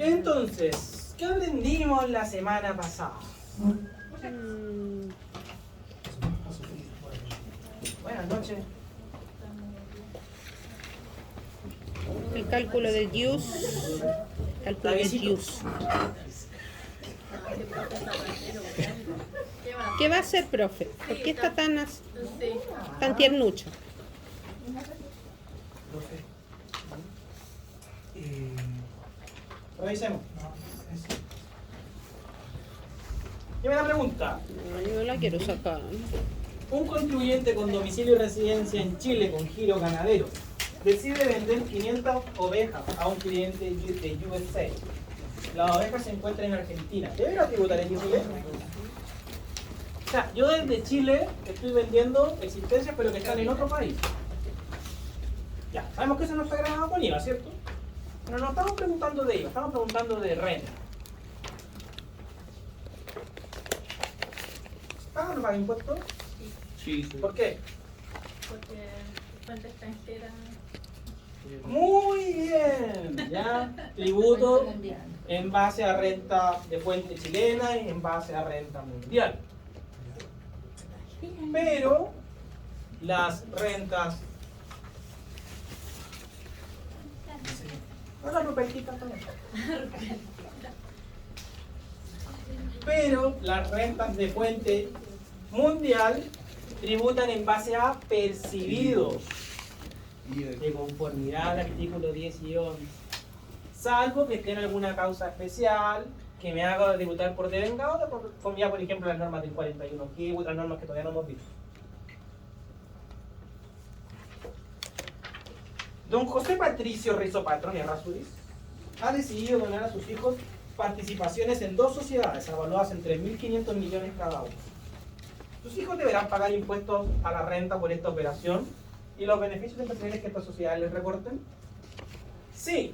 Entonces, ¿qué aprendimos la semana pasada? Buenas noches. El cálculo de use. Cálculo de use. ¿Qué va a hacer, profe? ¿Por qué está tan tiernucho? Revisemos. Dime la pregunta. No, yo no la quiero sacar. Un contribuyente con domicilio y residencia en Chile con giro ganadero decide vender 500 ovejas a un cliente de USA. Las ovejas se encuentran en Argentina. ¿Deberá tributar en Chile? O sea, yo desde Chile estoy vendiendo existencias pero que están en otro país. Ya, sabemos que eso no está grabado con IVA, ¿cierto? Pero no estamos preguntando de IVA, estamos preguntando de renta. ¿Paga o no paga impuestos? Sí. ¿Por qué? Porque fuente extranjera. Muy bien, ya, tributo en base a renta de fuente chilena y en base a renta mundial. Pero las rentas... Hola, Rupertita, también. Pero las rentas de fuente mundial tributan en base a percibidos, de conformidad al artículo 10 y 11, salvo que esté en alguna causa especial que me haga tributar por devengado, de conformidad, por ejemplo, las normas del 41G y otras normas que todavía no hemos visto. Don José Patricio Rizzo Patrón Errázuriz ha decidido donar a sus hijos participaciones en 2 sociedades evaluadas en 3.500 millones cada uno. Sus hijos deberán pagar impuestos a la renta por esta operación y los beneficios empresariales que estas sociedades les recorten. Sí,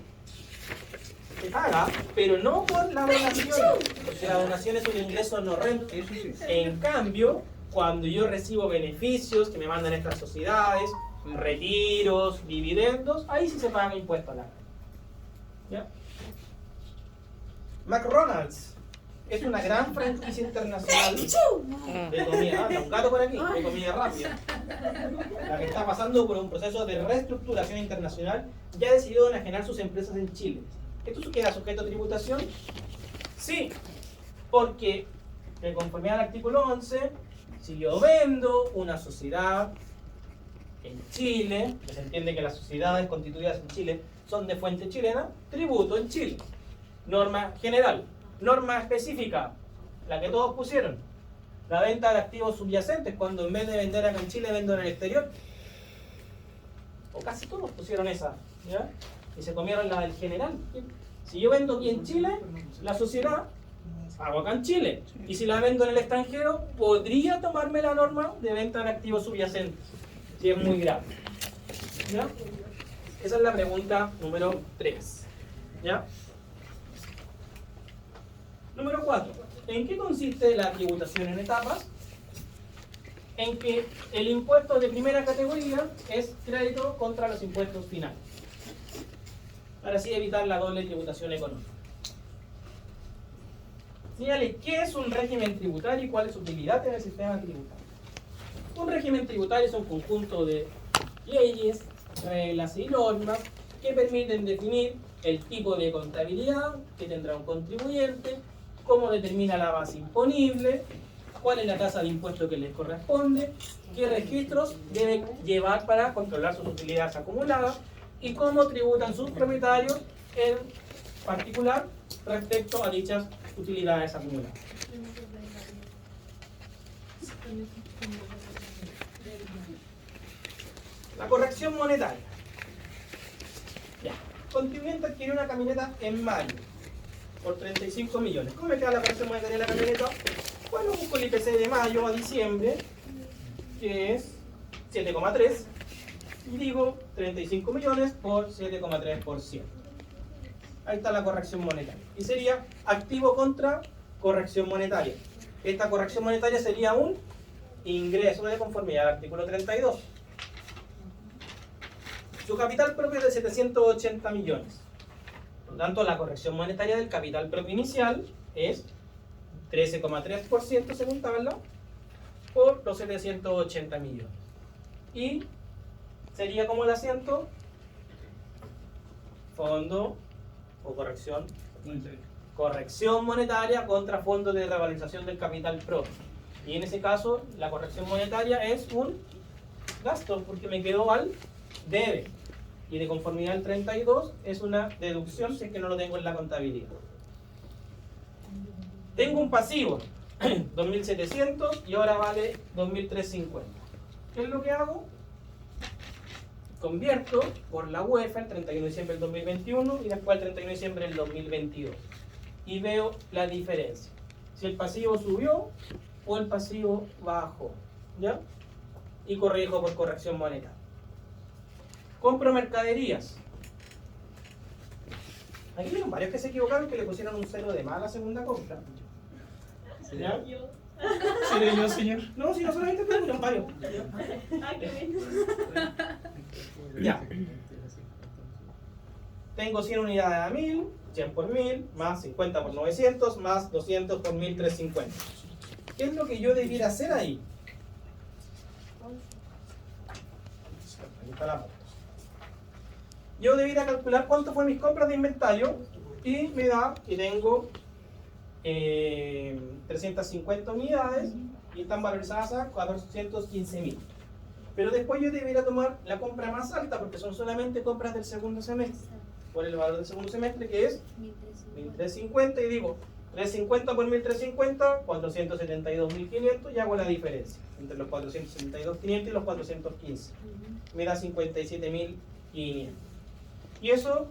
se paga, pero no por la donación, porque la donación es un ingreso no rente. En cambio, cuando yo recibo beneficios que me mandan estas sociedades, retiros, dividendos, ahí sí se paga impuesto a la renta. ¿Ya? McDonald's es una gran franquicia internacional de comida. Anda, un gato por aquí, de comida rápida. La que está pasando por un proceso de reestructuración internacional y ha decidido enajenar sus empresas en Chile. ¿Esto queda sujeto a tributación? Sí, porque de conformidad al artículo 11, si yo vendo una sociedad en Chile, que se entiende que las sociedades constituidas en Chile son de fuente chilena, tributo en Chile. Norma general. Norma específica, la que todos pusieron. La venta de activos subyacentes, cuando en vez de vender acá en Chile, vendo en el exterior. O casi todos pusieron esa, ¿ya? Y se comieron la del general. Si yo vendo aquí en Chile, la sociedad, hago acá en Chile. Y si la vendo en el extranjero, podría tomarme la norma de venta de activos subyacentes, si es muy grave. ¿Ya? Esa es la pregunta número 3. ¿Ya? Número 4. ¿En qué consiste la tributación en etapas? En que el impuesto de primera categoría es crédito contra los impuestos finales, para así evitar la doble tributación económica. Señale, ¿qué es un régimen tributario y cuál es su utilidad en el sistema tributario? Un régimen tributario es un conjunto de leyes, reglas y normas que permiten definir el tipo de contabilidad que tendrá un contribuyente, cómo determina la base imponible, cuál es la tasa de impuesto que les corresponde, qué registros debe llevar para controlar sus utilidades acumuladas y cómo tributan sus propietarios en particular respecto a dichas utilidades acumuladas. La corrección monetaria. Ya. Contribuyente adquirió una camioneta en mayo por 35 millones. ¿Cómo me queda la corrección monetaria de la camioneta? Bueno, busco el IPC de mayo a diciembre, que es 7,3, y digo 35 millones por 7,3%. Ahí está la corrección monetaria. Y sería activo contra corrección monetaria. Esta corrección monetaria sería un ingreso de conformidad al artículo 32. Su capital propio es de 780 millones. lo tanto, la corrección monetaria del capital propio inicial es 13,3% según tabla por los 780 millones. Y sería como el asiento fondo o corrección monetaria contra fondo de revalorización del capital propio. Y en ese caso, la corrección monetaria es un gasto porque me quedó al debe. Y de conformidad al 32 es una deducción si es que no lo tengo en la contabilidad. Tengo un pasivo, 2.700 y ahora vale 2.350. ¿Qué es lo que hago? Convierto por la UEFA el 31 de diciembre del 2021 y después el 31 de diciembre del 2022. Y veo la diferencia. Si el pasivo subió o el pasivo bajó. ¿Ya? Y corrijo por corrección monetaria. Compro mercaderías. Aquí vieron varios que se equivocaron que le pusieron un 0 de más a la segunda compra. ¿Ya? ¿Seré yo, señor? No, si no solamente pusieron varios. Ya. Tengo 100 unidades a 1000, 100 por 1000, más 50 por 900, más 200 por 1350. ¿Qué es lo que yo debiera hacer ahí? Ahí está la parte. Yo debiera calcular cuánto fue mis compras de inventario y me da que tengo 350 unidades y están valorizadas a 415.000. Pero después yo debería tomar la compra más alta porque son solamente compras del segundo semestre. Por el valor del segundo semestre que es 1.350 y digo 350 por 1.350, 472.500 y hago la diferencia entre los 472.500 y los 415. Me da 57.500. Y eso,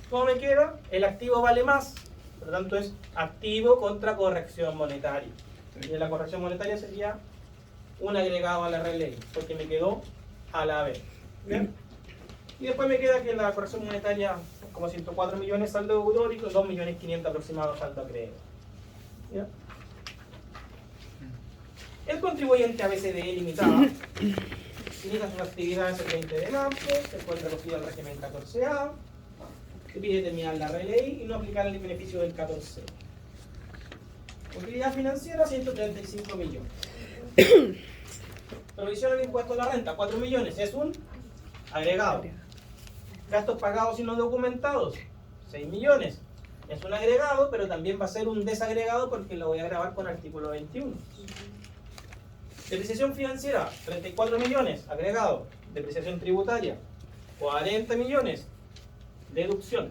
¿cómo me queda? El activo vale más. Por lo tanto es activo contra corrección monetaria. Y la corrección monetaria sería un agregado a la ley, porque me quedó a la B. ¿Bien? Y después me queda que la corrección monetaria es como 104 millones saldo deudor y 2.500.000 aproximados saldo acreedor. ¿Ya? El contribuyente ABCDE limitada inicia sus actividades el 20 de marzo, se encuentra acogido al régimen 14A, se pide terminar la ley y no aplicar el beneficio del 14. Utilidad financiera, 135 millones. Provisión del impuesto a la renta, 4 millones, es un agregado. Gastos pagados y no documentados, 6 millones. Es un agregado, pero también va a ser un desagregado porque lo voy a grabar con artículo 21. Depreciación financiera, 34 millones, agregado. Depreciación tributaria, 40 millones, deducción.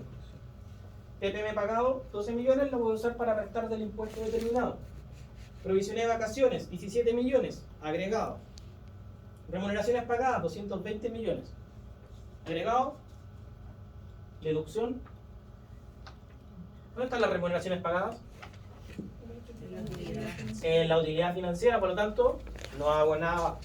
PPM pagado, 12 millones, lo voy a usar para restar del impuesto determinado. Provisiones de vacaciones, 17 millones, agregado. Remuneraciones pagadas, 220 millones, agregado. Deducción. ¿Dónde están las remuneraciones pagadas? En la utilidad financiera, por lo tanto, no hago nada.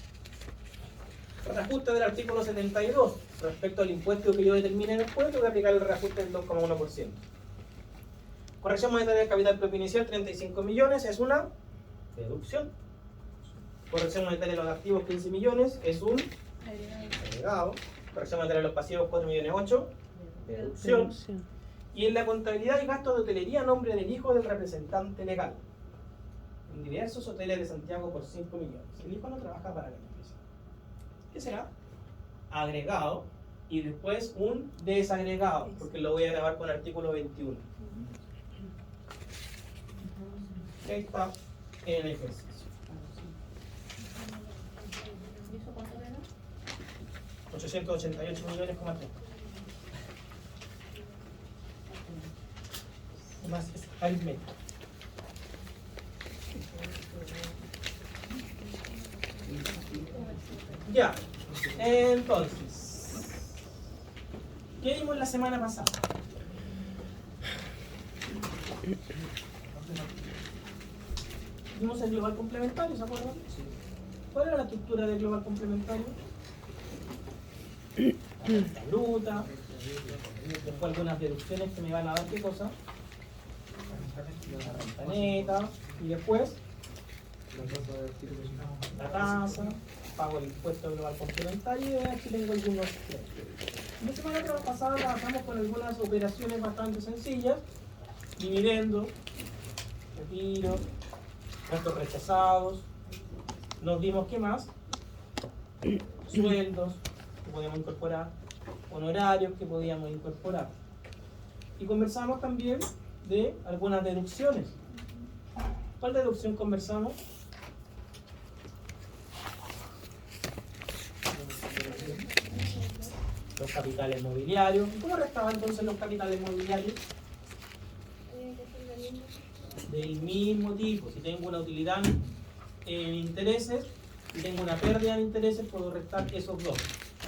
Reajuste del artículo 72. Respecto al impuesto que yo determine después, tengo que aplicar el reajuste del 2,1%. Corrección monetaria del capital propio inicial, 35 millones, es una deducción. Corrección monetaria de los activos, 15 millones, es un agregado. Corrección monetaria de los pasivos, 4 millones 8, deducción. Y en la contabilidad y gastos de hotelería a nombre del hijo del representante legal. En diversos hoteles de Santiago por 5 millones. El hijo no trabaja para la empresa. ¿Qué será? Agregado y después un desagregado, porque lo voy a grabar con el artículo 21. Ahí está en el ejercicio. ¿Eso cuánto era? 888 millones, ¿3? Más es aritmético. Ya, entonces, ¿qué vimos la semana pasada? Vimos el global complementario, ¿se acuerdan? ¿Cuál era la estructura del global complementario? La renta bruta, después algunas deducciones que me van a dar qué cosa, la renta neta, y después la tasa, pago el impuesto global complementario y aquí tengo algunos créditos. La semana pasada trabajamos con algunas operaciones bastante sencillas, dividendo, retiro, gastos rechazados. Nos dimos, ¿qué más? Sueldos que podíamos incorporar, honorarios que podíamos incorporar. Y conversamos también de algunas deducciones. ¿Cuál deducción conversamos? Los capitales mobiliarios. ¿Cómo restaban entonces los capitales mobiliarios? Del mismo tipo. Si tengo una utilidad en intereses y tengo una pérdida en intereses, puedo restar esos dos.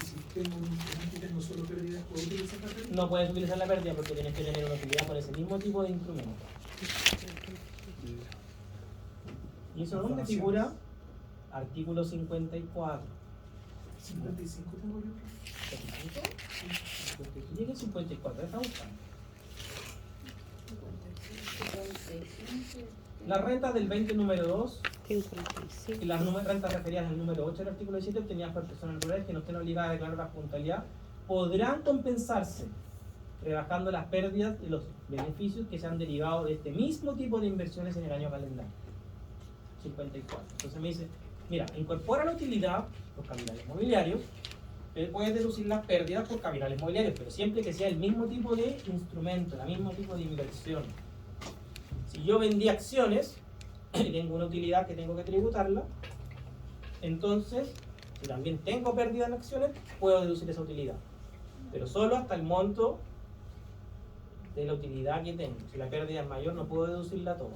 Si tengo solo pérdidas, ¿puedo utilizar la pérdida? No puedes utilizar la pérdida porque tienes que tener una utilidad con ese mismo tipo de instrumento. ¿Y eso dónde figura? Artículo 54. 55 tengo yo. ¿55? Llega el 54, está buscando. Las rentas del 20 número 2 y 55. las rentas referidas al número 8 del artículo 17 obtenidas por personas naturales que no estén obligadas a declarar la puntualidad podrán compensarse rebajando las pérdidas y los beneficios que se han derivado de este mismo tipo de inversiones en el año calendario. 54. Entonces me dice, mira, incorpora la utilidad, los capitales mobiliarios, puedes deducir las pérdidas por capitales mobiliarios, pero siempre que sea el mismo tipo de instrumento, el mismo tipo de inversión. Si yo vendí acciones y tengo una utilidad que tengo que tributarla, entonces, si también tengo pérdida en acciones, puedo deducir esa utilidad. Pero solo hasta el monto de la utilidad que tengo. Si la pérdida es mayor, no puedo deducirla toda.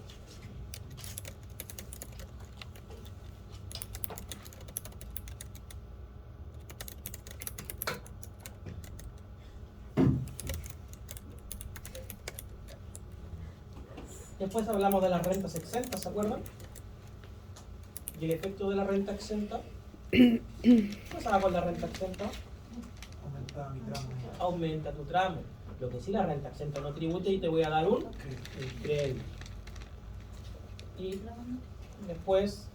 Después hablamos de las rentas exentas, ¿se acuerdan? Y el efecto de la renta exenta. ¿Qué pasaba con la renta exenta? Aumentaba mi tramo. Aumenta tu tramo. Lo que sí, la renta exenta no tributa y te voy a dar un crédito. Y después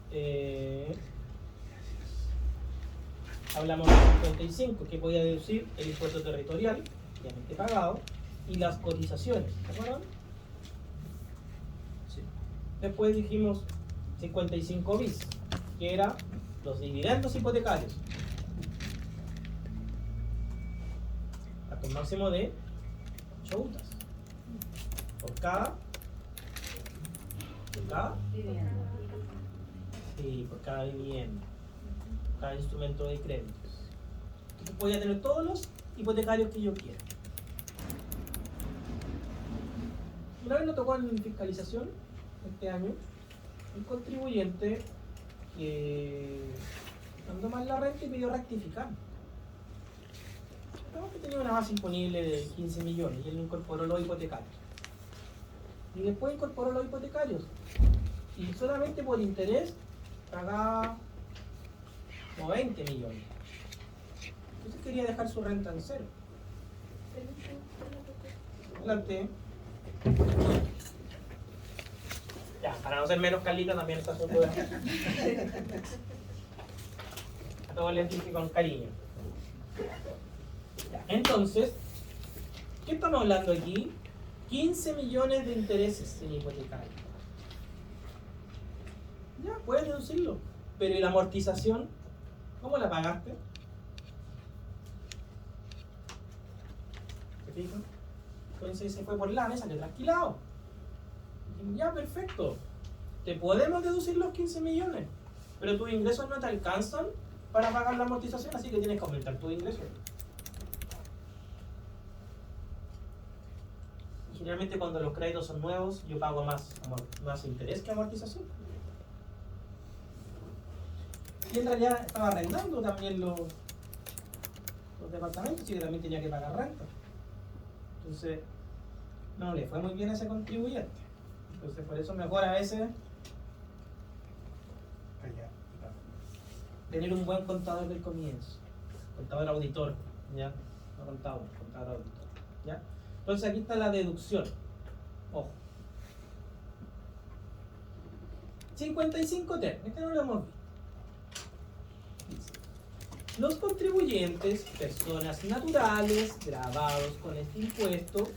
hablamos del 55, que podía deducir el impuesto territorial, obviamente pagado, y las cotizaciones, ¿se acuerdan? Sí. Después dijimos 55 bis, que era los dividendos hipotecarios. Hasta un máximo de 8 UTAs. Por cada vivienda, cada instrumento de crédito. Entonces podía tener todos los hipotecarios que yo quiera. Una vez nos tocó en fiscalización este año un contribuyente que mandó mal la renta y pidió rectificar. Sabemos que tenía una base imponible de 15 millones y él incorporó los hipotecarios. Y después incorporó los hipotecarios. Y solamente por interés pagaba como 20 millones. Entonces quería dejar su renta en cero. Adelante. Ya, para no ser menos Carlita también está asunto de... A todos les dije con cariño. Ya, entonces, ¿qué estamos hablando aquí? 15 millones de intereses en hipotecario. Ya, puedes deducirlo. Pero ¿y la amortización? ¿Cómo la pagaste? ¿Se fijan? Entonces se fue por la mesa, salió trasquilado. Ya, perfecto. Te podemos deducir los 15 millones, pero tus ingresos no te alcanzan para pagar la amortización, así que tienes que aumentar tus ingresos. Generalmente cuando los créditos son nuevos, yo pago más interés que amortización. Y en realidad estaba arrendando también los departamentos, así que también tenía que pagar renta. Entonces, no le fue muy bien a ese contribuyente. Entonces, por eso mejor a veces tener un buen contador del comienzo. Contador auditor, ¿ya? No contador, contador auditor, ¿ya? Entonces aquí está la deducción. Ojo. 55 ter, este no lo hemos visto. Los contribuyentes, personas naturales, grabados con este impuesto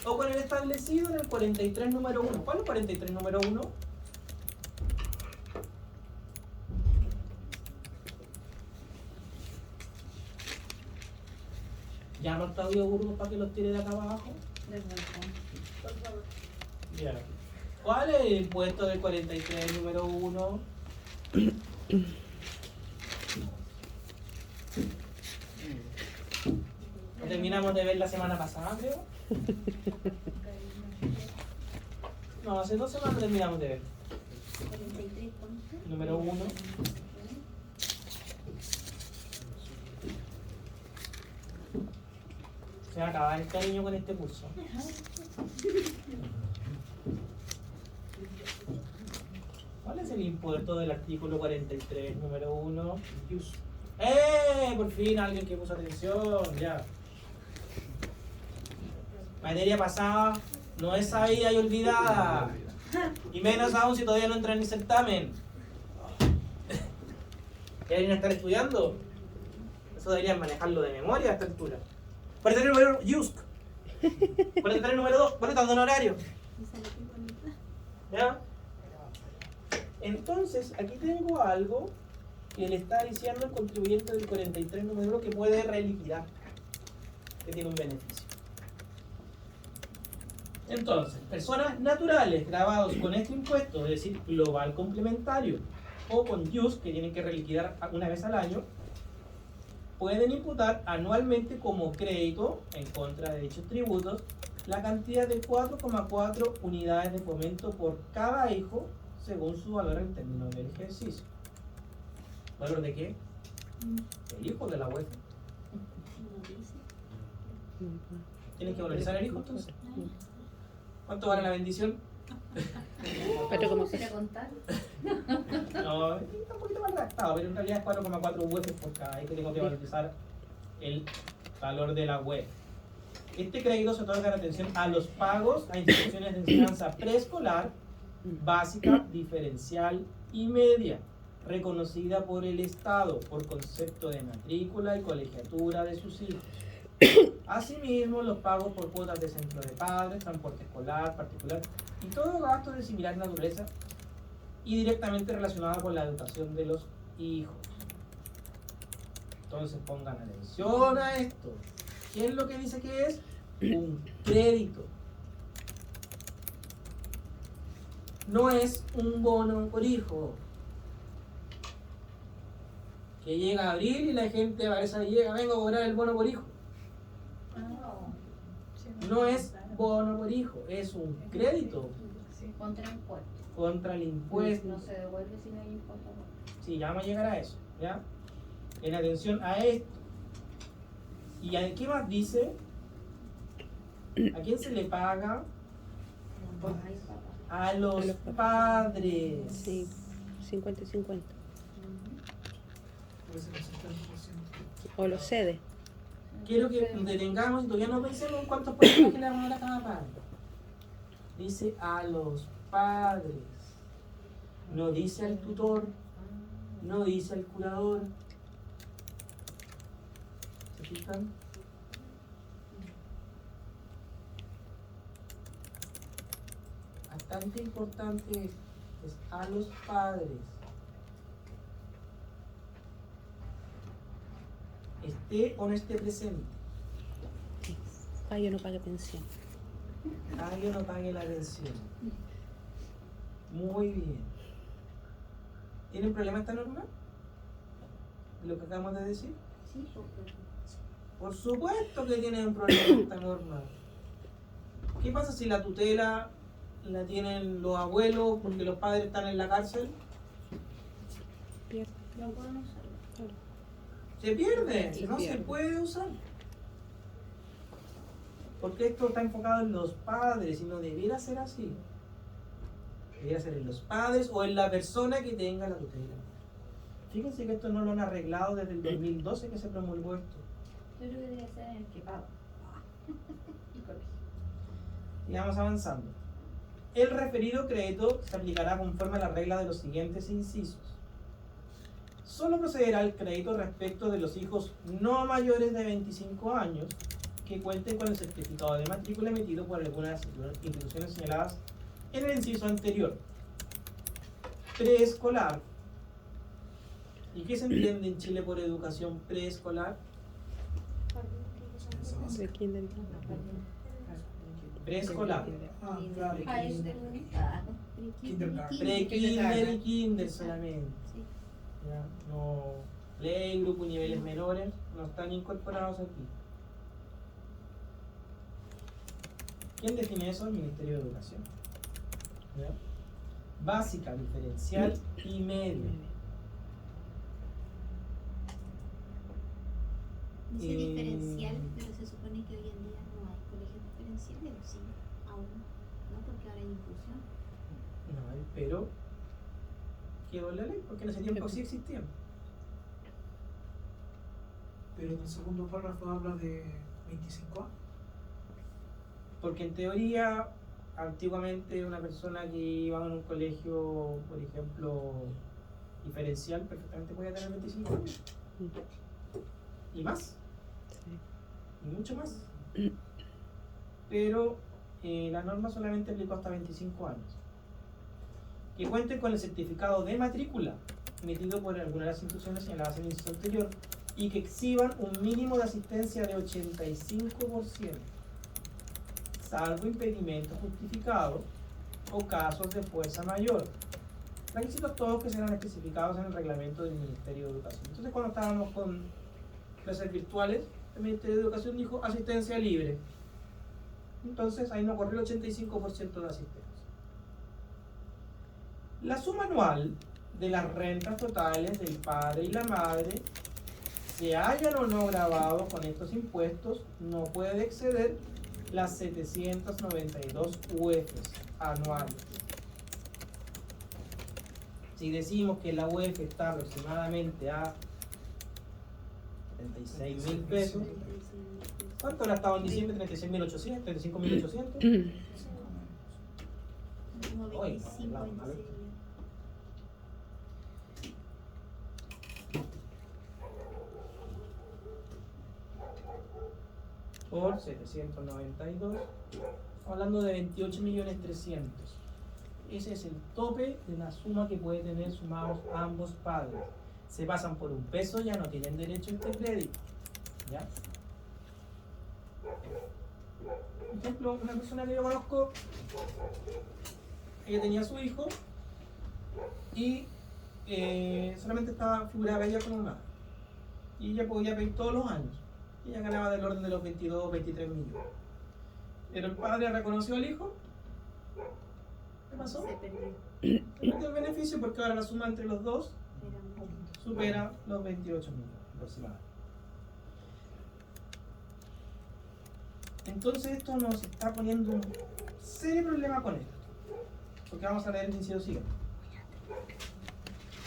o con el establecido en el 43 número 1. ¿Cuál es el 43 número 1? Llama al Claudio Burgos para que los tire de acá abajo. Bien. ¿Cuál es el impuesto del 43 número 1? Lo terminamos de ver la semana pasada, creo. No, hace 2 semanas lo terminamos de ver. 43, ¿cuánto? Número 1. Se va a acabar el cariño con este curso. ¿Cuál es el impuesto del artículo 43, número 1? Por fin alguien que puso atención, ya. Materia pasada no es sabida y olvidada. Y menos aún si todavía no entra en el certamen. ¿Quieren estar estudiando? Eso deberían manejarlo de memoria a esta altura. 43 número YUSC. 43 número 2, boletas de honorario. ¿Ya? Entonces, aquí tengo algo que le está diciendo el contribuyente del 43 número 1 que puede reliquidar, que tiene un beneficio. Entonces, personas naturales grabados con este impuesto, es decir, global complementario, o con YUS, que tienen que reliquidar una vez al año, pueden imputar anualmente como crédito en contra de dichos tributos la cantidad de 4,4 unidades de fomento por cada hijo según su valor al término del ejercicio. ¿Valor de qué? El hijo de la UEFA. ¿Tienes que valorizar el hijo entonces? ¿Cuánto vale la bendición? ¿Pero ¿Será contar? No, está un poquito mal redactado, pero en realidad es 4,4 UF por cada hijo. Tengo que valorizar el valor de la web. Este crédito se otorga en atención a los pagos a instituciones de enseñanza preescolar, básica, diferencial y media, reconocida por el Estado por concepto de matrícula y colegiatura de sus hijos. Asimismo, los pagos por cuotas de centro de padres, transporte escolar, particular y todo gasto de similar naturaleza y directamente relacionado con la educación de los hijos. Entonces pongan atención a esto. ¿Qué es lo que dice que es? Un crédito. No es un bono por hijo. Que llega abril y la gente a veces llega, vengo a cobrar el bono por hijo. No es bono por hijo, es un crédito Contra impuestos. contra el impuesto. No se devuelve si no hay impuestos. Sí, ya vamos a llegar a eso, ¿ya? En atención a esto. ¿Y a qué más dice? ¿A quién se le paga? A los padres. Sí, 50 y 50. Puede ser el 70%. O lo cede. Quiero que nos detengamos y todavía no pensemos en cuántos porcentajes le vamos a dar a cada padre. Dice a los padres. No dice al tutor. No dice al curador. ¿Se fijan? Bastante importante es a los padres. Esté o no esté presente. Pague o no pague pensión. Pague o no pague la pensión. Muy bien. ¿Tienen problema esta norma? ¿Lo que acabamos de decir? Sí, porque Por supuesto que tienen un problema esta norma. ¿Qué pasa si la tutela la tienen los abuelos porque los padres están en la cárcel? Pierde. no pueden usarlo. Se pierde, Se no se pierde. puede usar. Porque esto está enfocado en los padres y no debiera ser así. Debiera ser en los padres o en la persona que tenga la tutela. Fíjense que esto no lo han arreglado desde el 2012 que se promulgó esto. Yo creo que debería ser en el que pago. Y corrige. Y vamos avanzando. El referido crédito se aplicará conforme a la regla de los siguientes incisos. solo procederá el crédito respecto de los hijos no mayores de 25 años que cuenten con el certificado de matrícula emitido por algunas instituciones señaladas en el inciso anterior. Preescolar. ¿Y qué se entiende en Chile por educación preescolar? De kinder. Preescolar. Ah, claro. Kindergarten. Pre-kinder y kinder solamente. Sí. ¿Ya? No, playgroup y niveles menores no están incorporados aquí. ¿Quién define eso? El Ministerio de Educación. ¿Ya? Básica, diferencial y media. Dice diferencial, pero se supone que hoy en día no hay colegios diferenciales, ¿o sí? Aún, ¿no? Porque ahora hay inclusión. No hay, pero quedó la ley, porque en ese tiempo sí existían. Pero en el segundo párrafo habla de 25 años. Porque en teoría, antiguamente una persona que iba a un colegio, por ejemplo, diferencial, perfectamente podía tener 25 años. Y más, Sí. y mucho más. Pero la norma solamente aplicó hasta 25 años. Que cuenten con el certificado de matrícula emitido por alguna de las instituciones señaladas en el inciso anterior y que exhiban un mínimo de asistencia de 85%, salvo impedimento justificado o casos de fuerza mayor. Requisitos todos que serán especificados en el reglamento del Ministerio de Educación. Entonces, cuando estábamos con clases virtuales, el Ministerio de Educación dijo asistencia libre. Entonces, ahí no corrió el 85% de asistencia. La suma anual de las rentas totales del padre y la madre, se hayan o no grabado con estos impuestos, no puede exceder las 792 UFs anuales. Si decimos que la UF está aproximadamente a 36.000 pesos, ¿cuánto la estaba en diciembre? 36.800, 35.800. Como Oye, 25, no, 26. Por 792, hablando de 28.300.000. Ese es el tope de la suma que puede tener sumados ambos padres. Se pasan por un peso, ya no tienen derecho a este crédito. ¿Ya? Por ejemplo, una persona que yo conozco, ella tenía a su hijo y solamente estaba figuraba ella como madre. Y ella podía pedir todos los años. Y ella ganaba del orden de los 22, 23 millones. Pero el padre reconoció al hijo. ¿Qué pasó? Se perdió. Se perdió el beneficio porque ahora la suma entre los dos Era mucho. supera los 28 millones aproximadamente. Entonces esto nos está poniendo un serio problema con esto. Porque vamos a leer el inciso siguiente.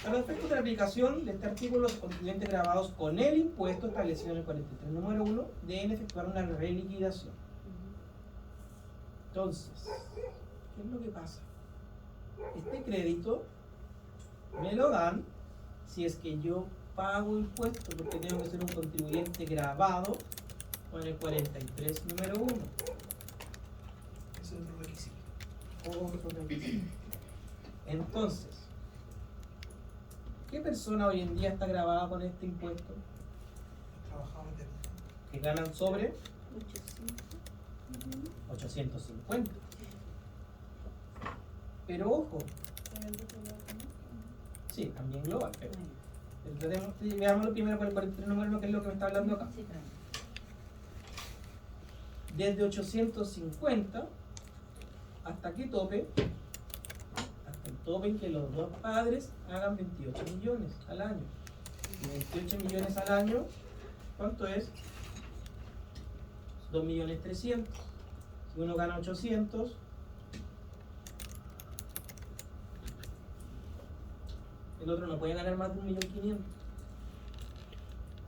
A los efectos de la aplicación de este artículo, los contribuyentes grabados con el impuesto establecido en el 43 número 1 deben efectuar una reliquidación. Entonces, ¿qué es lo que pasa? Este crédito me lo dan si es que yo pago impuestos, porque tengo que ser un contribuyente grabado con el 43 número 1. Ese es otro requisito. Otro requisito. Entonces, ¿qué persona hoy en día está grabada con este impuesto? Los trabajadores del Que ganan sobre 800. 850. Pero ojo, sí, también global, pero veámoslo primero con el 43 número 1, que es lo que me está hablando acá. Sí, claro. Desde 850 hasta qué tope, hasta el tope en que los dos padres hagan 28 millones al año. Y 28 millones al año, ¿cuánto es? 2.300.000. Si uno gana 800, el otro no puede ganar más de 1.500.000.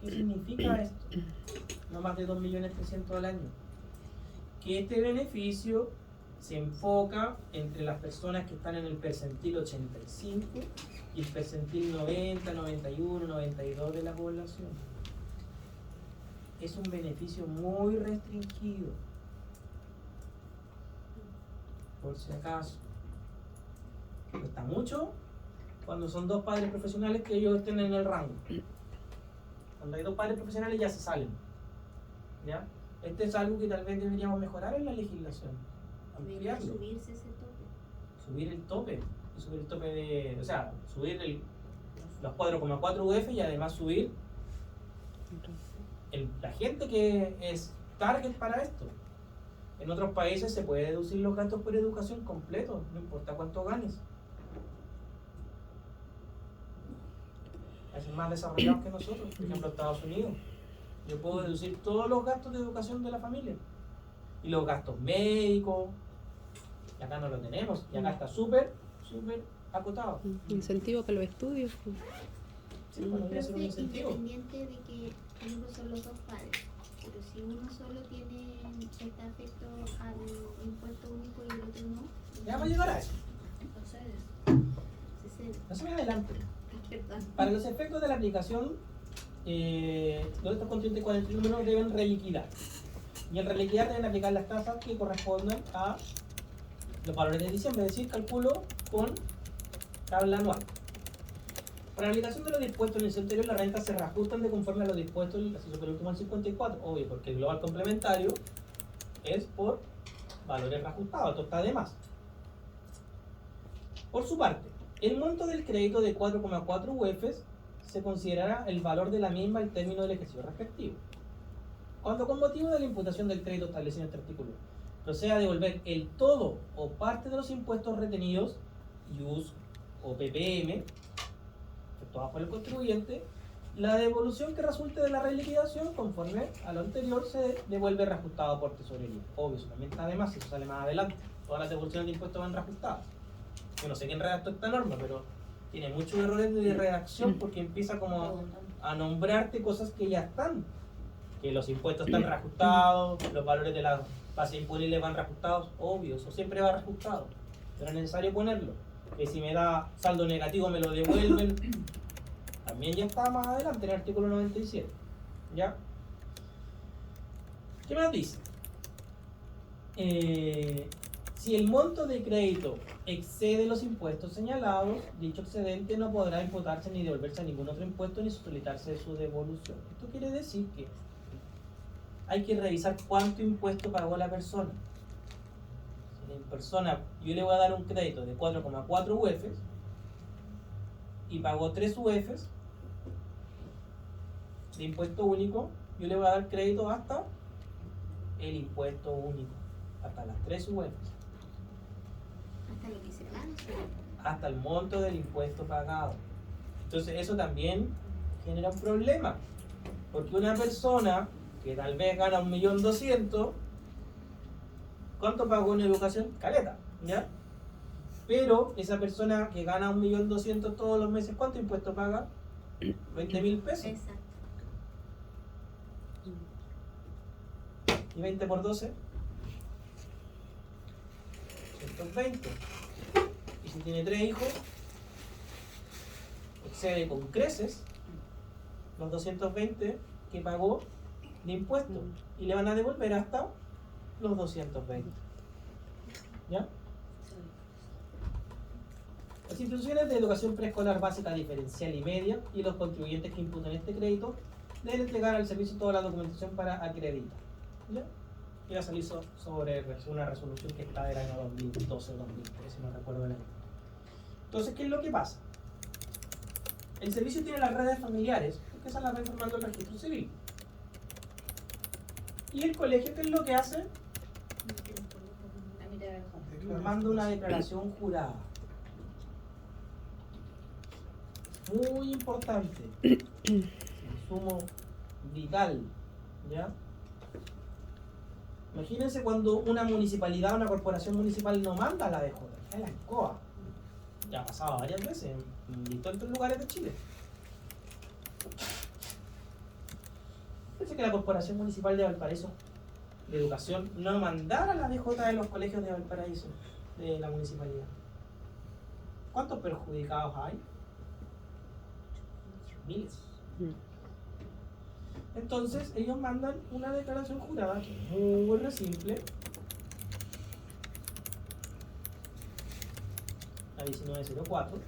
¿Qué significa esto? No más de 2.300.000 al año. Que este beneficio se enfoca entre las personas que están en el percentil 85 y el percentil 90, 91, 92 de la población. Es un beneficio muy restringido, por si acaso. Cuesta mucho cuando son dos padres profesionales que ellos estén en el rango. Cuando hay dos padres profesionales ya se salen, ¿ya? Este es algo que tal vez deberíamos mejorar en la legislación. Debería Ampliarlo. subirse ese tope. Subir el tope. Y subir el tope de. O sea, subir los 4,4 UF y además subir la gente que es target para esto. En otros países se puede deducir los gastos por educación completos, no importa cuánto ganes. Es más desarrollados que nosotros, por ejemplo Estados Unidos. Yo puedo deducir todos los gastos de educación de la familia. Y los gastos médicos. Y acá no lo tenemos. Y acá está súper acotado. Incentivo para los estudios. Sí, bueno, debería ser un Entonces, incentivo. independiente de que, por ejemplo, son los dos padres, pero si uno solo está afecto al impuesto único y el otro no, Ya vamos a llegar a eso. se cede. No se me adelante. Perdón. Para los efectos de la aplicación, los estos contribuyentes con el número deben reliquidar. Y al reliquidar deben aplicar las tasas que correspondan a los valores de diciembre, es decir, calculo con tabla anual. Para la aplicación de los dispuestos en el anterior, las rentas se reajustan de conforme a los dispuestos del ejercicio penúltimo al 54, obvio, porque el global complementario es por valores reajustados, esto está de más. Por su parte, el monto del crédito de 4,4 UFs se considerará el valor de la misma al término del ejercicio respectivo. Cuando con motivo de la imputación del crédito establecido en este artículo proceda a devolver el todo o parte de los impuestos retenidos, IUS o PPM, efectuados por el contribuyente, la devolución que resulte de la reliquidación, conforme a lo anterior, se devuelve reajustado por tesorería. Obvio, eso también está de más, eso sale más adelante. Todas las devoluciones de impuestos van reajustadas. Yo no sé quién redactó esta norma, pero tiene muchos errores de redacción porque empieza como a nombrarte cosas que ya están. Que los impuestos están reajustados, los valores de la base imponible van reajustados, obvio, eso siempre va reajustado. Pero es necesario ponerlo. Que si me da saldo negativo me lo devuelven. También ya está más adelante en el artículo 97. ¿Ya? ¿Qué más dice? Si el monto de crédito excede los impuestos señalados, dicho excedente no podrá imputarse ni devolverse a ningún otro impuesto ni solicitarse de su devolución. Esto quiere decir que hay que revisar cuánto impuesto pagó la persona. Si la persona, yo le voy a dar un crédito de 4,4 UFs y pagó 3 UFs de impuesto único, yo le voy a dar crédito hasta el impuesto único, hasta las 3 UFs. Hasta lo que se gana. Hasta el monto del impuesto pagado. Entonces eso también genera un problema, porque una persona que tal vez gana 1.200.000, ¿cuánto pagó en educación? Caleta, ¿ya? Pero esa persona que gana 1.200.000 todos los meses, ¿cuánto impuesto paga? 20.000 pesos. Exacto. Y 20 por 12, 120. Y si tiene 3 hijos, excede con creces los 220 que pagó de impuestos y le van a devolver hasta los 220. ¿Ya? Las instituciones de educación preescolar básica, diferencial y media y los contribuyentes que imputen este crédito deben entregar al servicio toda la documentación para acreditar. ¿Ya? Y va a salir sobre una resolución que está del año 2012 o 2013, no recuerdo el año. Entonces, ¿qué es lo que pasa? El servicio tiene las redes familiares, porque esas las va informando el registro civil. Y el colegio, ¿qué es lo que hace? Manda una declaración jurada. Muy importante. Insumo vital. ¿Ya? Imagínense cuando una municipalidad, una corporación municipal no manda la DJ, es la escoba. Ya ha pasado varias veces en distintos lugares de Chile. Parece que la Corporación Municipal de Valparaíso de Educación no mandara la DJ de los colegios de Valparaíso, de la municipalidad? ¿Cuántos perjudicados hay? Miles. Entonces ellos mandan una declaración jurada que es muy re simple, la 1904,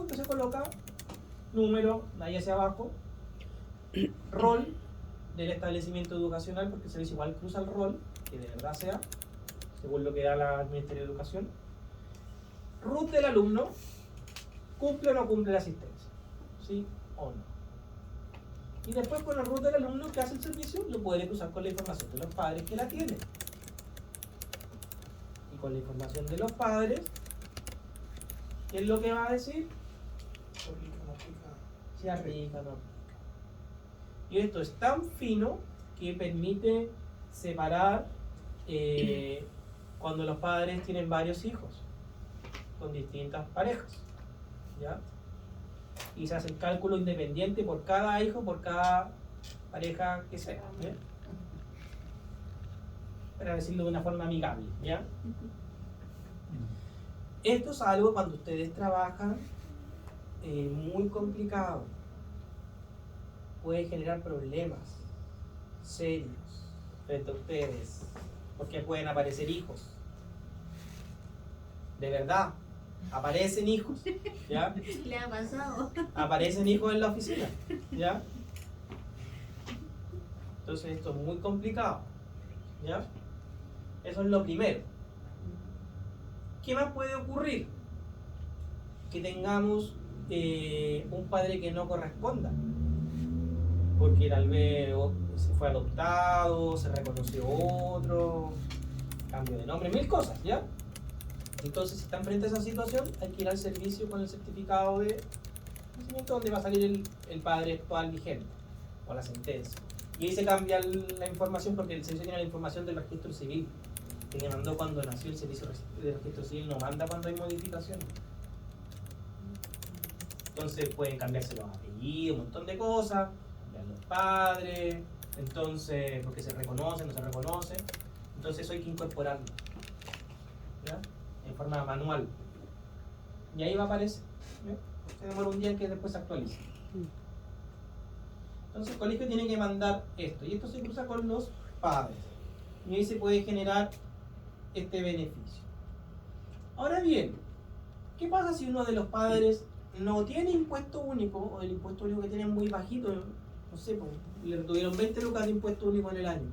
que se coloca número de ahí hacia abajo, rol del establecimiento educacional, porque se dice igual cruza el rol, que de verdad sea, según lo que da el Ministerio de Educación, RUT del alumno, cumple o no cumple la asistencia, ¿sí o no? Y después con el RUT del alumno que hace el servicio lo puede cruzar con la información de los padres que la tienen. Y con la información de los padres, ¿qué es lo que va a decir? Si aplica o no aplica. Y esto es tan fino que permite separar cuando los padres tienen varios hijos con distintas parejas, ¿ya? Y se hace el cálculo independiente por cada hijo, por cada pareja que sea, ¿ya? Para decirlo de una forma amigable, ¿ya? Esto es algo cuando ustedes trabajan muy complicado. Puede generar problemas serios frente a ustedes, porque pueden aparecer hijos. De verdad, aparecen hijos, ¿ya? Le ha pasado. Aparecen hijos en la oficina, ¿ya? Entonces esto es muy complicado, ¿ya? Eso es lo primero. ¿Qué más puede ocurrir? Que tengamos un padre que no corresponda, porque tal vez se fue adoptado, se reconoció otro, cambio de nombre, mil cosas, ¿ya? Entonces, si están frente a esa situación, hay que ir al servicio con el certificado de nacimiento donde va a salir el padre actual vigente, o la sentencia. Y ahí se cambia la información porque el servicio tiene la información del registro civil, que le mandó cuando nació. El servicio de registro civil no manda cuando hay modificaciones. Entonces pueden cambiarse los apellidos, un montón de cosas, cambiar los padres, entonces, porque se reconoce, no se reconoce. Entonces eso hay que incorporarlo, ¿ya? En forma manual. Y ahí va a aparecer, ¿ya? Se demora un día en que después se actualice. Entonces el colegio tiene que mandar esto, y esto se cruza con los padres. Y ahí se puede generar este beneficio. Ahora bien, ¿qué pasa si uno de los padres no tiene impuesto único, o el impuesto único que tiene muy bajito? No sé, pues, le tuvieron 20 lucas de impuesto único en el año.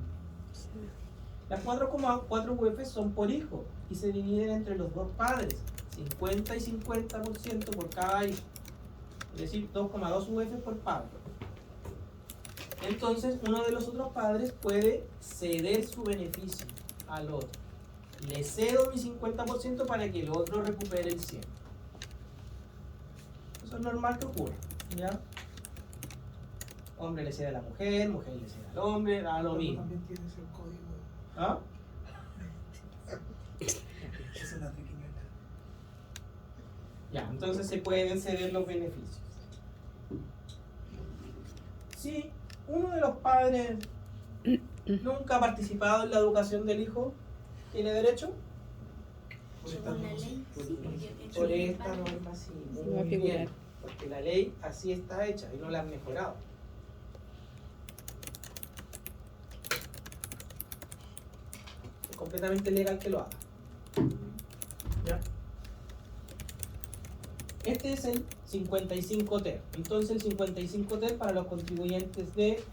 Las 4,4 UF son por hijo y se dividen entre los dos padres, 50 y 50% por cada hijo, es decir, 2,2 UF por padre. Entonces uno de los otros padres puede ceder su beneficio al otro. Le cedo mi 50% para que el otro recupere el 100%. Eso es normal que ocurra, ¿ya? Hombre le cede a la mujer, mujer le cede al hombre, da lo mismo. También tienes el código. ¿Ah? Esa es la triquiñuela. Ya, entonces se pueden ceder los beneficios. Si uno de los padres nunca ha participado en la educación del hijo, ¿tiene derecho? Según la ley, sí, porque Por esta norma sí, Se va a muy figurar. bien, porque la ley así está hecha y no la han mejorado. Es completamente legal que lo haga. ¿Ya? Este es el 55 ter. Entonces el 55 ter para los contribuyentes de...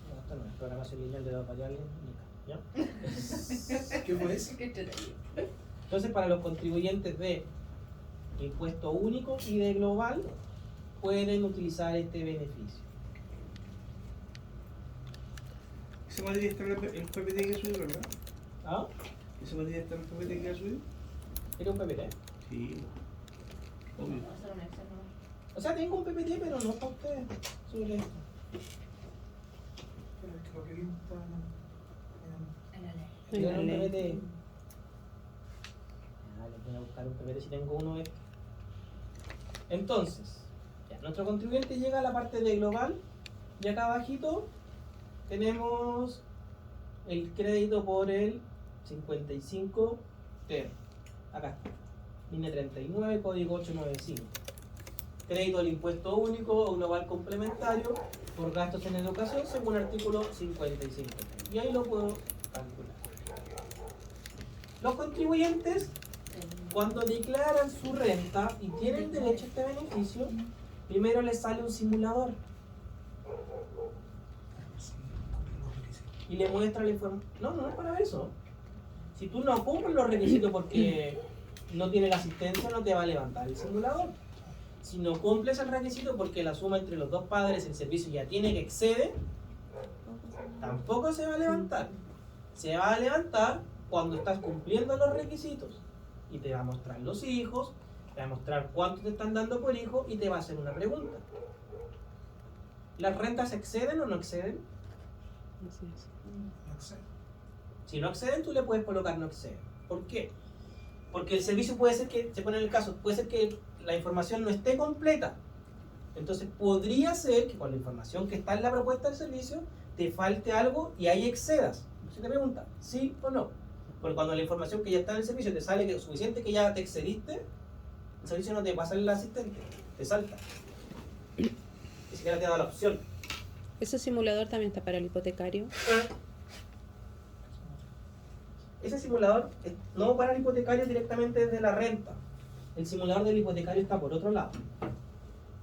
No, esto no es programación lineal de dos variables, ¿ya? ¿Qué fue eso? Entonces, para los contribuyentes de impuesto único y de global, pueden utilizar este beneficio. Esa materia está en el PPT que subir, ¿verdad? ¿Ah? Esa materia está en el PPT que subir. ¿Tiene un PPT? Sí, obvio. O sea, tengo un PPT, pero no para ustedes sobre esto. Pero es que lo que vimos estaba En la ley. Tengo En la un ley. PPT. Ah, les voy a buscar un PPT si tengo uno de estos. Entonces, ya. nuestro contribuyente llega a la parte de global y acá abajito tenemos el crédito por el 55 TER. Acá está, línea 39, código 895. Crédito del impuesto único o global complementario por gastos en educación según artículo 55. Y ahí lo puedo calcular. Los contribuyentes, cuando declaran su renta y tienen derecho a este beneficio, primero les sale un simulador y le muestra la información. No es para eso. Si tú no cumples los requisitos porque no tienes la asistencia, no te va a levantar el simulador. Si no cumples el requisito porque la suma entre los dos padres el servicio ya tiene que exceder, tampoco se va a levantar. Se va a levantar cuando estás cumpliendo los requisitos y te va a mostrar los hijos, te va a mostrar cuánto te están dando por hijo y te va a hacer una pregunta. ¿Las rentas exceden o no exceden? Así es. No sé. Si no exceden, tú le puedes colocar no exceden. ¿Por qué? Porque el servicio puede ser que, se pone en el caso, puede ser que la información no esté completa. Entonces podría ser que con la información que está en la propuesta del servicio te falte algo y ahí excedas. Si te pregunta, ¿sí o no? Porque cuando la información que ya está en el servicio te sale que es suficiente que ya te excediste, el servicio no te pasa el asistente, te salta. Ni siquiera te da la opción. ¿Ese simulador también está para el hipotecario? Ese simulador no para el hipotecario directamente desde la renta. El simulador del hipotecario está por otro lado.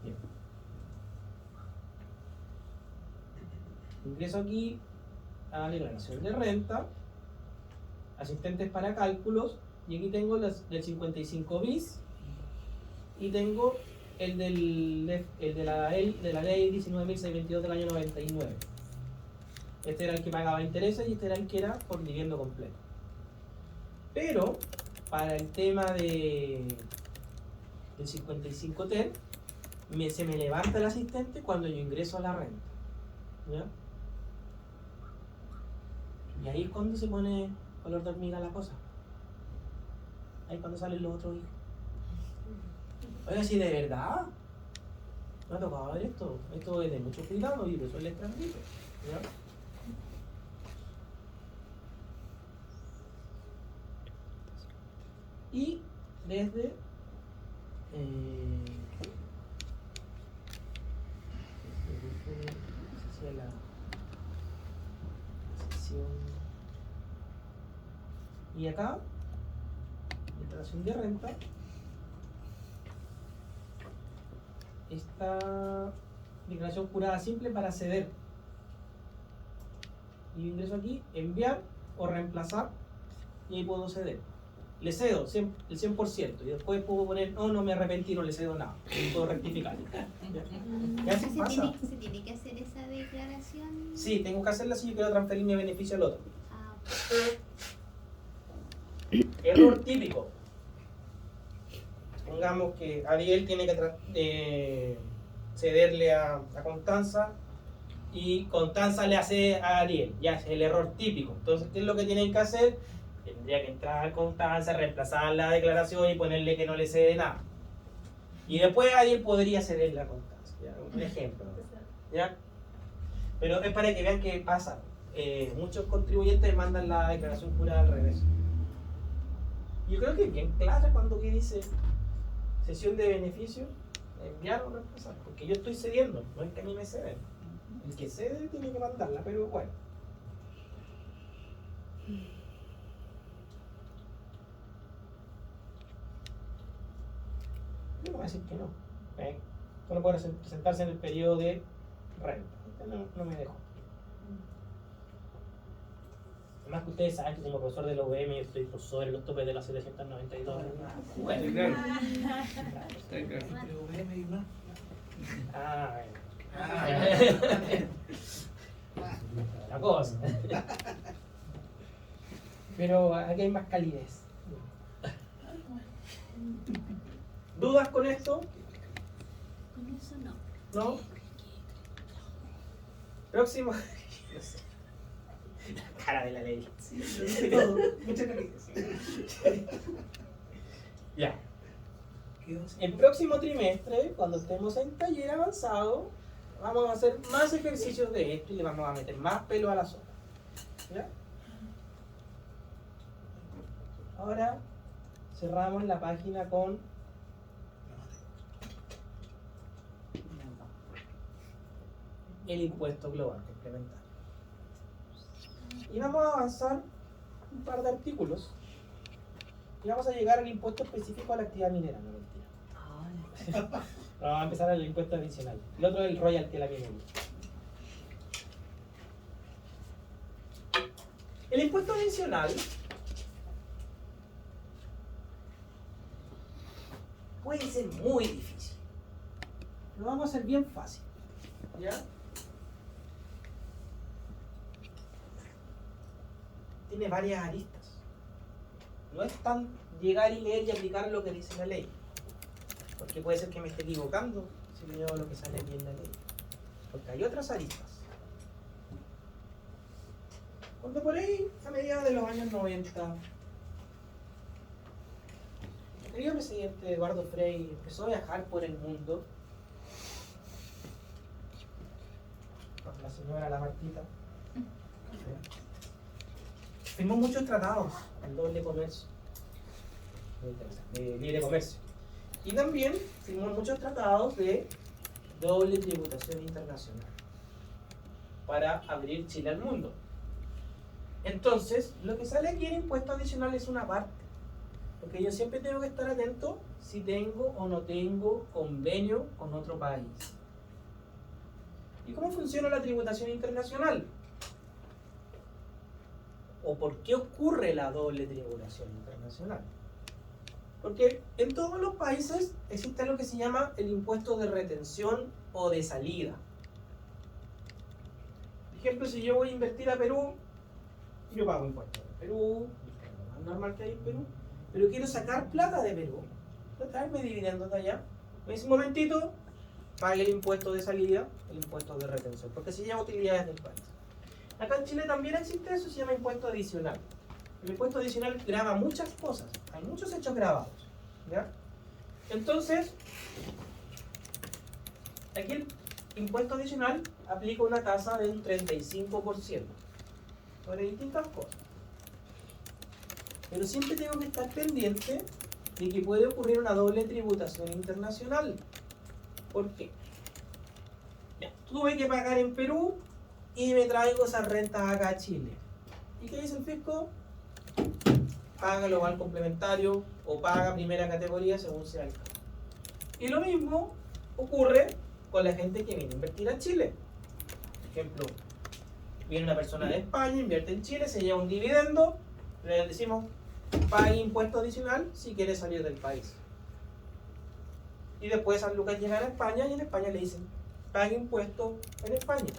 Bien. Ingreso aquí a la declaración de renta, asistentes para cálculos, y aquí tengo del 55 bis y tengo el de la ley 19.622 del año 99. Este era el que pagaba intereses y este era el que era por dividendo completo. Pero para el tema del 55 TER se me levanta el asistente cuando yo ingreso a la renta, ¿ya? Y ahí es cuando se pone color de hormiga la cosa. Ahí es cuando salen los otros hijos. Oiga, si de verdad me ha tocado ver esto es de mucho cuidado y por eso les transmito, ¿ya? Y desde la sección y acá declaración de renta, esta declaración jurada simple para ceder, y ingreso aquí enviar o reemplazar y ahí puedo ceder. Le cedo el 100% y después puedo poner no me arrepentí, no le cedo nada y puedo rectificar. ¿Ya así pasa? ¿Se tiene que hacer esa declaración? Sí, tengo que hacerla si yo quiero transferir mi beneficio al otro. Ah, Error típico. Pongamos que Ariel tiene que cederle a Constanza y Constanza le hace a Ariel. Ya es el error típico. Entonces, ¿qué es lo que tienen que hacer? Tendría que entrar a Constanza, reemplazar la declaración y ponerle que no le cede nada. Y después Ariel podría cederle a Constanza. ¿Ya? Un ejemplo. ¿Ya? Pero es para que vean qué pasa. Muchos contribuyentes mandan la declaración jurada al revés. Yo creo que es bien clara cuando que dice cesión de beneficios, enviar o reemplazar. Porque yo estoy cediendo, no es que a mí me ceden. El que cede tiene que mandarla, pero bueno. Yo no voy a decir que no. Solo puede presentarse en el periodo de renta. No me dejo. Además que ustedes saben que como profesor de la UVM yo estoy por sobre los topes de la 792. Bueno, Está claro. Está claro. Pero VM y más. La cosa. Pero aquí hay más calidez. ¿Dudas con esto? con eso no. ¿No? Próximo. No sé. La cara de la ley. Mucha calidez. Ya. ¿Qué va a hacer? El próximo trimestre, cuando estemos en taller avanzado, vamos a hacer más ejercicios de esto y le vamos a meter más pelo a la sopa. ¿Ya? Ahora cerramos la página con el impuesto global complementario. Y vamos a avanzar un par de artículos y vamos a llegar al impuesto específico a la actividad minera, no mentira. Vamos a empezar el impuesto adicional. El otro es el royalty a la minería. El impuesto adicional puede ser muy difícil. Lo vamos a hacer bien fácil. ¿Ya? Tiene varias aristas. No es tan llegar y leer y aplicar lo que dice la ley. Porque puede ser que me esté equivocando si leo lo que sale aquí en la ley. Porque hay otras aristas. Cuando por ahí, a mediados de los años 90, el querido presidente Eduardo Frei empezó a viajar por el mundo con la señora La Martita. Firmó muchos tratados del doble comercio, de libre comercio. Y también firmó muchos tratados de doble tributación internacional para abrir Chile al mundo. Entonces, lo que sale aquí en impuesto adicional es una parte, porque yo siempre tengo que estar atento si tengo o no tengo convenio con otro país. ¿Y cómo funciona la tributación internacional? ¿O por qué ocurre la doble tributación internacional? Porque en todos los países existe lo que se llama el impuesto de retención o de salida. Por ejemplo, si yo voy a invertir a Perú, yo pago impuestos de Perú, lo más normal que hay en Perú, pero quiero sacar plata de Perú, traerme dividendos de allá. En ese momentito, pague el impuesto de salida, el impuesto de retención, porque se llama utilidades del país. Acá en Chile también existe eso, se llama impuesto adicional. El impuesto adicional grava muchas cosas, hay muchos hechos grabados. ¿Ya? Entonces, aquí el impuesto adicional aplica una tasa de un 35% sobre distintas cosas. Pero siempre tengo que estar pendiente de que puede ocurrir una doble tributación internacional. ¿Por qué? Ya, tuve que pagar en Perú y me traigo esas rentas acá a Chile. ¿Y qué dice el fisco? Paga global complementario o paga primera categoría según sea el caso. Y lo mismo ocurre con la gente que viene a invertir a Chile. Por ejemplo, viene una persona de España, invierte en Chile, se lleva un dividendo, le decimos pague impuesto adicional si quiere salir del país. Y después San Lucas llega a España y en España le dicen pague impuesto en España.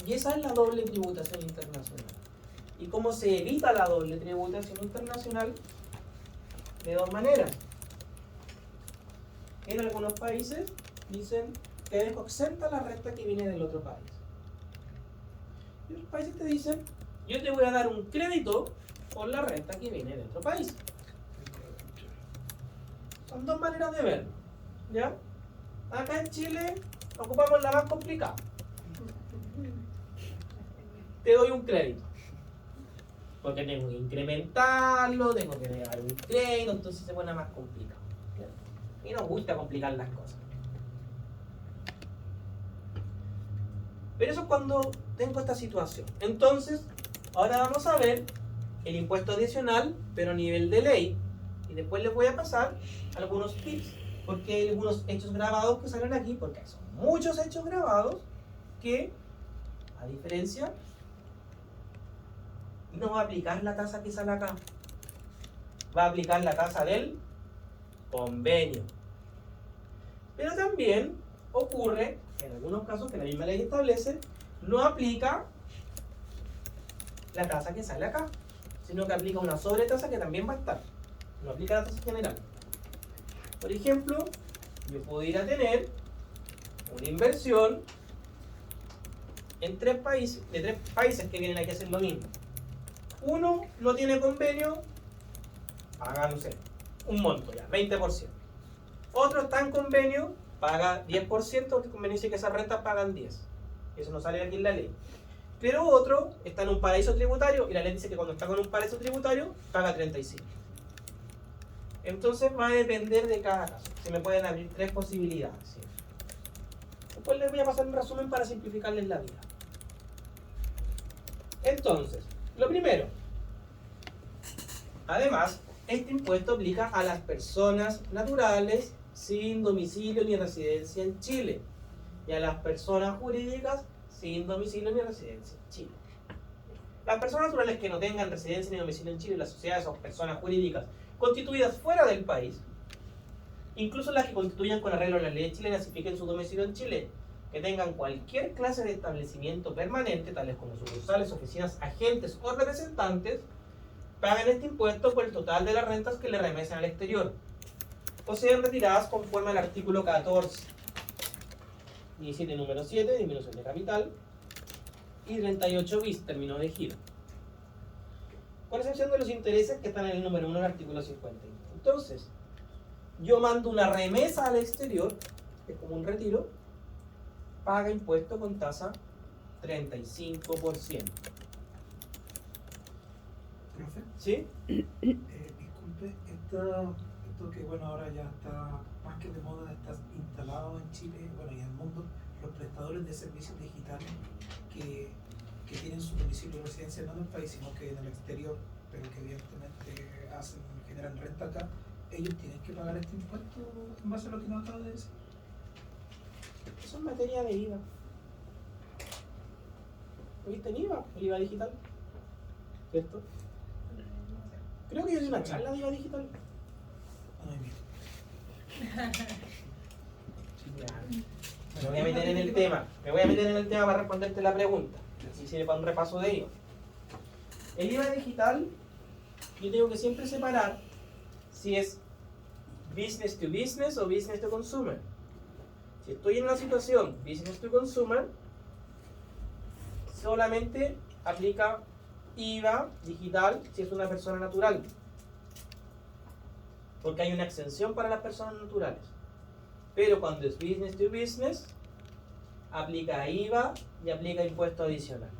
Y esa es la doble tributación internacional. ¿Y cómo se evita la doble tributación internacional? De dos maneras. En algunos países dicen te dejo exenta la renta que viene del otro país. Y otros países te dicen yo te voy a dar un crédito por la renta que viene de otro país. Son dos maneras de verlo. ¿Ya? Acá en Chile ocupamos la más complicada. Te doy un crédito. Porque tengo que incrementarlo, tengo que dar un crédito, entonces se pone más complicado. Y nos gusta complicar las cosas. Pero eso es cuando tengo esta situación. Entonces, ahora vamos a ver el impuesto adicional, pero a nivel de ley. Y después les voy a pasar algunos tips, porque hay algunos hechos grabados que salen aquí, porque son muchos hechos grabados que, a diferencia, no va a aplicar la tasa que sale acá. Va a aplicar la tasa del convenio. Pero también ocurre, en algunos casos que la misma ley establece, no aplica la tasa que sale acá, sino que aplica una sobretasa que también va a estar. No aplica la tasa general. Por ejemplo, yo pudiera tener una inversión en tres países que vienen aquí a hacer lo mismo. Uno no tiene convenio, paga, no sé, un monto ya, 20%. Otro está en convenio, paga 10%, porque el convenio dice que esas rentas pagan 10. Eso no sale aquí en la ley. Pero otro está en un paraíso tributario y la ley dice que cuando está con un paraíso tributario paga 35. Entonces va a depender de cada caso. Se me pueden abrir 3 posibilidades. ¿Sí? Después les voy a pasar un resumen para simplificarles la vida. Entonces, lo primero. Además, este impuesto aplica a las personas naturales sin domicilio ni residencia en Chile y a las personas jurídicas sin domicilio ni residencia en Chile. Las personas naturales que no tengan residencia ni domicilio en Chile, las sociedades o personas jurídicas constituidas fuera del país, incluso las que constituyan con arreglo a las leyes chilenas y fijen su domicilio en Chile, que tengan cualquier clase de establecimiento permanente, tales como sucursales, oficinas, agentes o representantes, pagan este impuesto por el total de las rentas que le remesen al exterior, o sean retiradas conforme al artículo 14, 17 número 7, disminución de capital, y 38 bis, término de giro, con excepción de los intereses que están en el número 1 del artículo 50. Entonces, yo mando una remesa al exterior, que es como un retiro, paga impuesto con tasa 35%. Profe, ¿Sí? disculpe, esto que bueno ahora ya está más que de moda, está instalado en Chile, bueno y en el mundo, los prestadores de servicios digitales que tienen su domicilio de residencia no en el país, sino que en el exterior, pero que evidentemente generan renta acá, ellos tienen que pagar este impuesto en base a lo que nos acaba de decir. Eso es materia de IVA. ¿Viste el IVA? El IVA digital. ¿Cierto? Creo que yo di una charla de IVA digital. Ay, mira. Me voy a meter en el tema. Me voy a meter en el tema para responderte la pregunta. Así sirve para un repaso de IVA. El IVA digital, yo tengo que siempre separar si es business to business o business to consumer. Si estoy en una situación business to consumer, solamente aplica IVA digital si es una persona natural, porque hay una exención para las personas naturales. Pero cuando es business to business, aplica IVA y aplica impuesto adicional.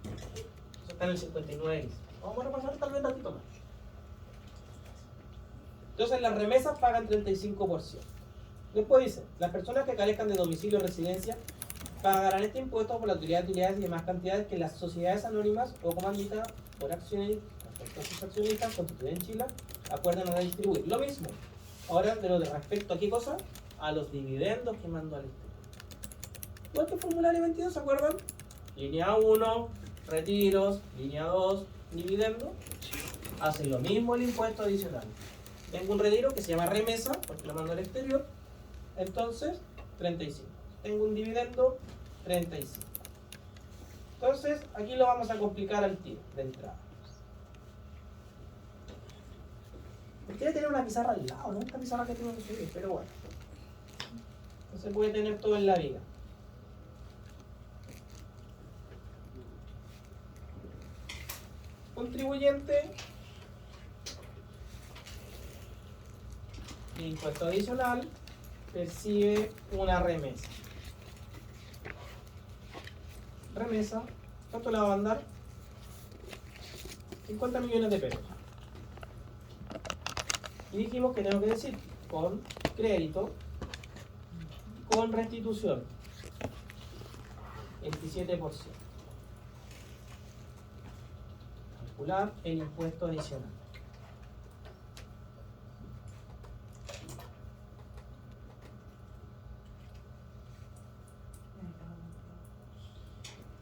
Eso está en el 59. Vamos a repasar tal vez un ratito más. Entonces las remesas pagan 35%. Después dice, las personas que carezcan de domicilio o residencia pagarán este impuesto por la utilidad de utilidades y demás cantidades que las sociedades anónimas o comanditas por accionistas, sus accionistas constituidas en Chile, acuerdan a distribuir. Lo mismo, ahora de lo de respecto a qué cosa, a los dividendos que mandó al exterior. Igual que formulario 22, ¿se acuerdan? Línea 1, retiros, línea 2, dividendo, hacen lo mismo el impuesto adicional. Tengo un retiro que se llama remesa, porque lo mando al exterior, entonces 35. Tengo un dividendo, 35. Entonces, aquí lo vamos a complicar al tiro, de entrada. Quiere tener una pizarra al lado, ¿no? Esta pizarra que tengo que subir, pero bueno. No se puede tener todo en la vida. Contribuyente de impuesto adicional percibe una remesa. Remesa, ¿cuánto le va a mandar? 50 millones de pesos. Y dijimos que tengo que decir con crédito, con restitución, 27%. Calcular el impuesto adicional.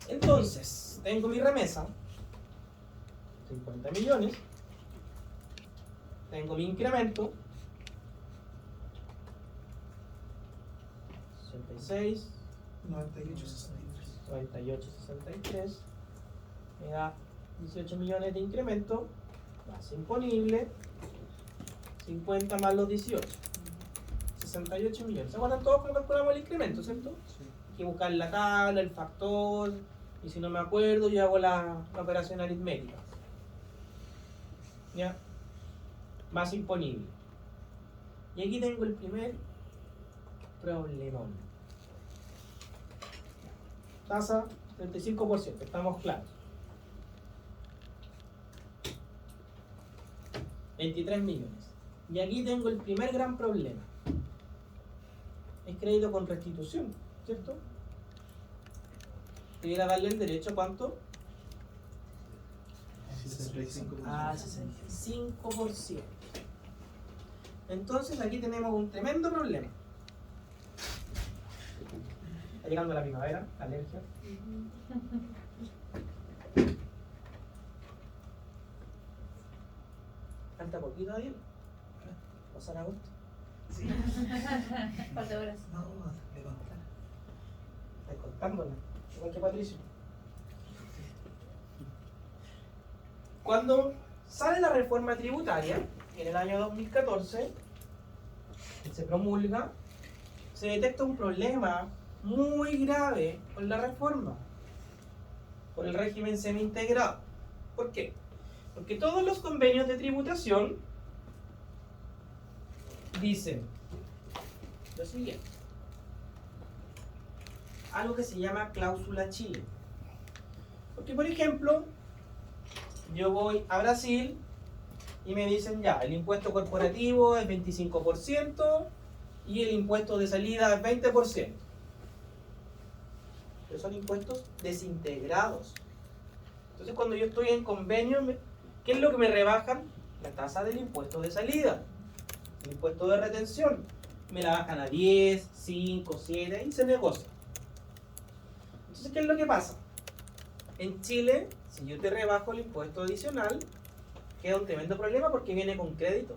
Entonces, tengo mi remesa, 50 millones, tengo mi incremento, 66, 98,63, me da 18 millones de incremento, base imponible, 50 más los 18, 68 millones. ¿Se acuerdan todos cómo calculamos el incremento, cierto? Sí. Hay que buscar la tabla, el factor, y si no me acuerdo, yo hago la operación aritmética. ¿Ya? Más imponible. Y aquí tengo el primer problemón. Tasa 35%, estamos claros. 23 millones. Y aquí tengo el primer gran problema. Es crédito con restitución, ¿cierto? Debiera darle el derecho, ¿cuánto? 65%. A 65%. Entonces aquí tenemos un tremendo problema. Está llegando la primavera, la alergia. Falta poquito, Ariel. Pasar agosto. Sí. Falta horas. No, de contar. Estoy contándola. Igual que Patricio. Cuando sale la reforma tributaria, en el año 2014, se promulga, se detecta un problema muy grave con la reforma, por el régimen semi-integrado. ¿Por qué? Porque todos los convenios de tributación dicen lo siguiente: algo que se llama cláusula Chile. Porque, por ejemplo, yo voy a Brasil y me dicen ya, el impuesto corporativo es 25% y el impuesto de salida es 20%. Pero son impuestos desintegrados. Entonces, cuando yo estoy en convenio, ¿qué es lo que me rebajan? La tasa del impuesto de salida. El impuesto de retención. Me la bajan a 10, 5, 7 y se negocia. Entonces, ¿qué es lo que pasa? En Chile, si yo te rebajo el impuesto adicional, queda un tremendo problema porque viene con crédito.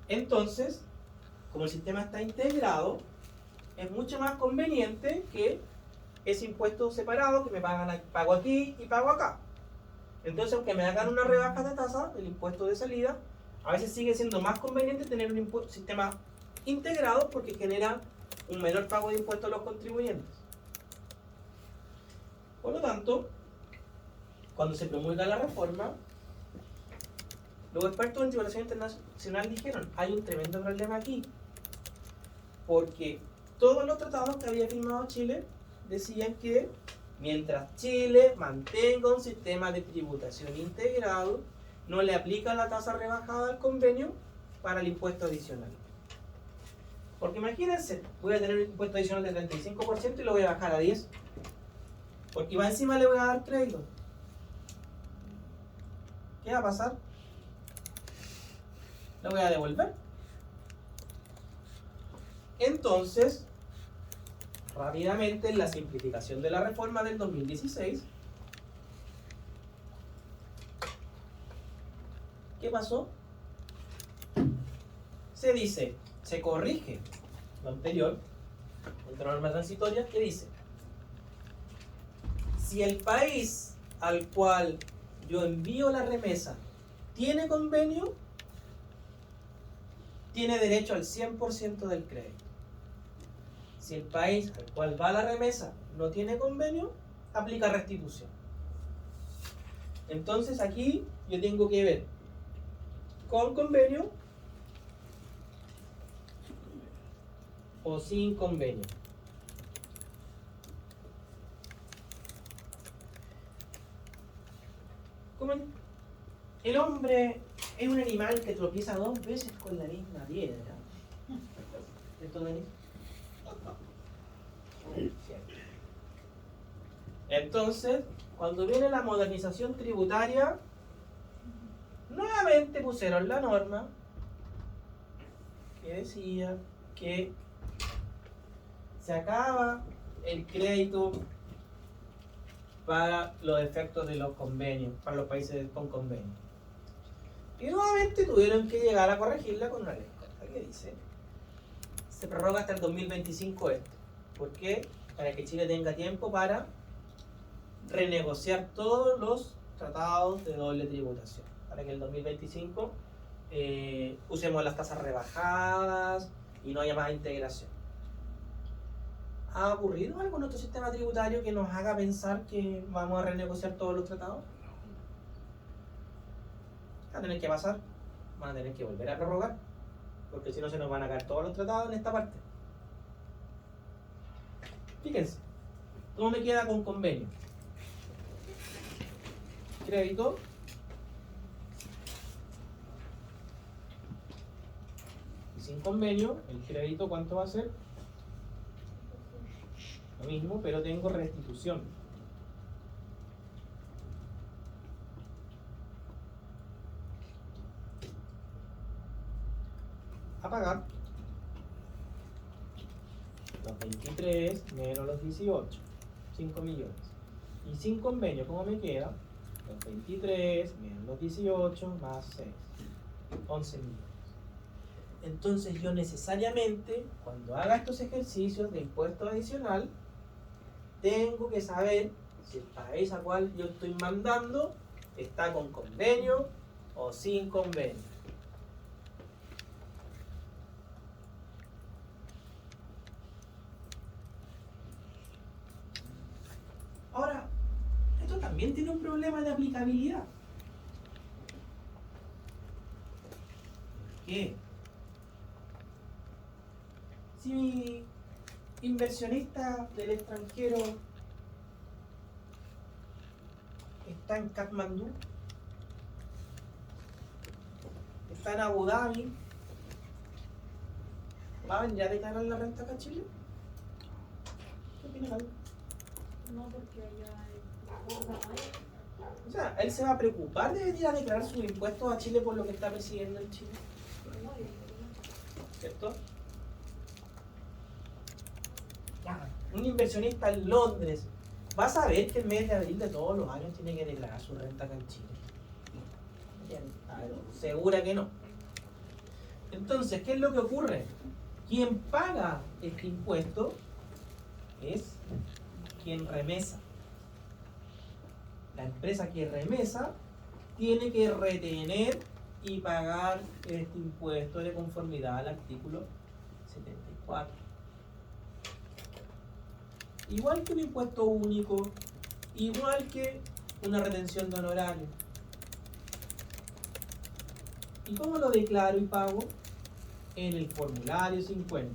Entonces, como el sistema está integrado, es mucho más conveniente que ese impuesto separado que me pago aquí y pago acá. Entonces, aunque me hagan una rebaja de tasa, el impuesto de salida, a veces sigue siendo más conveniente tener un sistema integrado porque genera un menor pago de impuestos a los contribuyentes. Por lo tanto, cuando se promulga la reforma, los expertos en tributación internacional dijeron, hay un tremendo problema aquí, porque todos los tratados que había firmado Chile decían que mientras Chile mantenga un sistema de tributación integrado, no le aplica la tasa rebajada al convenio para el impuesto adicional. Porque imagínense, voy a tener un impuesto adicional de 35% y lo voy a bajar a 10%. Porque va encima le voy a dar crédito. ¿Qué va a pasar? Lo voy a devolver. Entonces, rápidamente en la simplificación de la reforma del 2016, ¿qué pasó? Se dice, se corrige lo anterior, otra norma transitoria que dice, si el país al cual yo envío la remesa tiene convenio, tiene derecho al 100% del crédito. Si el país al cual va la remesa no tiene convenio, aplica restitución. Entonces aquí yo tengo que ver con convenio o sin convenio. Como el hombre es un animal que tropieza 2 veces con la misma piedra. ¿Cierto, Denis? Entonces, cuando viene la modernización tributaria, nuevamente pusieron la norma que decía que se acaba el crédito para los efectos de los convenios, para los países con convenios. Y nuevamente tuvieron que llegar a corregirla con una ley que dice, se prorroga hasta el 2025 esto. ¿Por qué? Para que Chile tenga tiempo para renegociar todos los tratados de doble tributación. Para que en el 2025 usemos las tasas rebajadas y no haya más integración. ¿Ha ocurrido algo en nuestro sistema tributario que nos haga pensar que vamos a renegociar todos los tratados? Va a tener que pasar, van a tener que volver a prorrogar. porque si no se nos van a caer todos los tratados en esta parte. Fíjense, ¿cómo me queda con convenio? Crédito. Y sin convenio, el crédito, ¿cuánto va a ser? Lo mismo, pero tengo restitución. A pagar los 23 menos los 18, 5 millones. Y sin convenio, ¿cómo me queda? Los 23 menos los 18 más 6, 11 millones. Entonces yo necesariamente, cuando haga estos ejercicios de impuesto adicional, tengo que saber si el país al cual yo estoy mandando está con convenio o sin convenio. Ahora, esto también tiene un problema de aplicabilidad. ¿Qué? Si mi inversionista del extranjero está en Katmandú, está en Abu Dhabi, ¿va a venir a declarar la renta acá a Chile? ¿Qué opinas, Ale? No, porque allá O sea, él se va a preocupar de venir a declarar sus impuestos a Chile por lo que está recibiendo en Chile, ¿cierto? Un inversionista en Londres va a saber que el mes de abril de todos los años tiene que declarar su renta acá en Chile. Segura que no. Entonces, ¿qué es lo que ocurre? Quien paga este impuesto es quien remesa. La empresa que remesa tiene que retener y pagar este impuesto de conformidad al artículo 74. Igual que un impuesto único, igual que una retención de honorario. ¿Y cómo lo declaro y pago? En el formulario 50.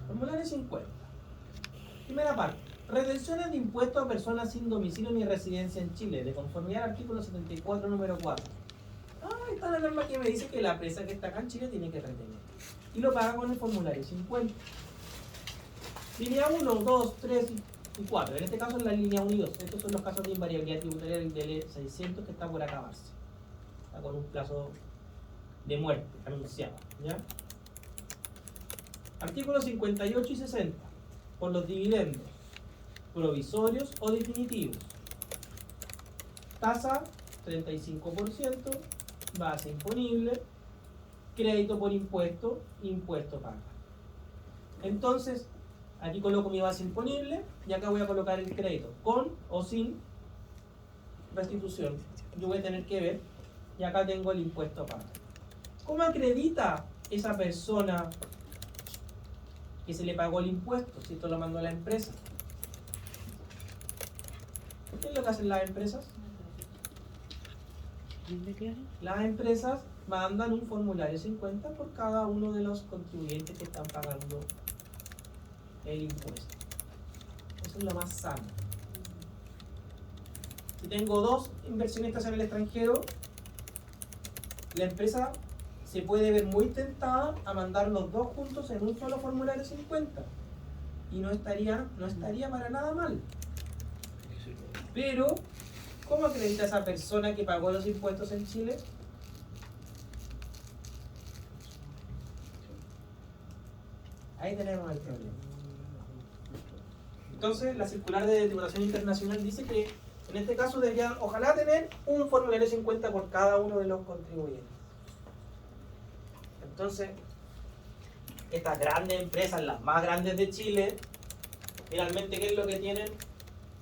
Formulario 50. Primera parte. Retenciones de impuestos a personas sin domicilio ni residencia en Chile, de conformidad al artículo 74, número 4. Ahí está la norma que me dice que la empresa que está acá en Chile tiene que retener. Y lo paga con el formulario 50. Línea 1, 2, 3 y 4. En este caso es la línea 1 y 2. Estos son los casos de invariabilidad tributaria del DL 600 que está por acabarse. Está con un plazo de muerte anunciado. ¿Ya? Artículos 58 y 60. Por los dividendos provisorios o definitivos. Tasa 35%, base imponible, crédito por impuesto, impuesto paga. Entonces, aquí coloco mi base imponible y acá voy a colocar el crédito, con o sin restitución. Yo voy a tener que ver, y acá tengo el impuesto paga. ¿Cómo acredita esa persona que se le pagó el impuesto si esto lo mandó a la empresa? ¿Qué es lo que hacen las empresas? Las empresas mandan un formulario 50 por cada uno de los contribuyentes que están pagando el impuesto. Eso es lo más sano. Si tengo dos inversionistas en el extranjero, la empresa se puede ver muy tentada a mandar los dos juntos en un solo formulario 50 y no estaría para nada mal. Pero, ¿cómo acredita esa persona que pagó los impuestos en Chile? Ahí tenemos el problema. Entonces, la circular de tributación internacional dice que en este caso deberían, ojalá, tener un formulario 50 por cada uno de los contribuyentes. Entonces, estas grandes empresas, las más grandes de Chile, finalmente, ¿qué es lo que tienen?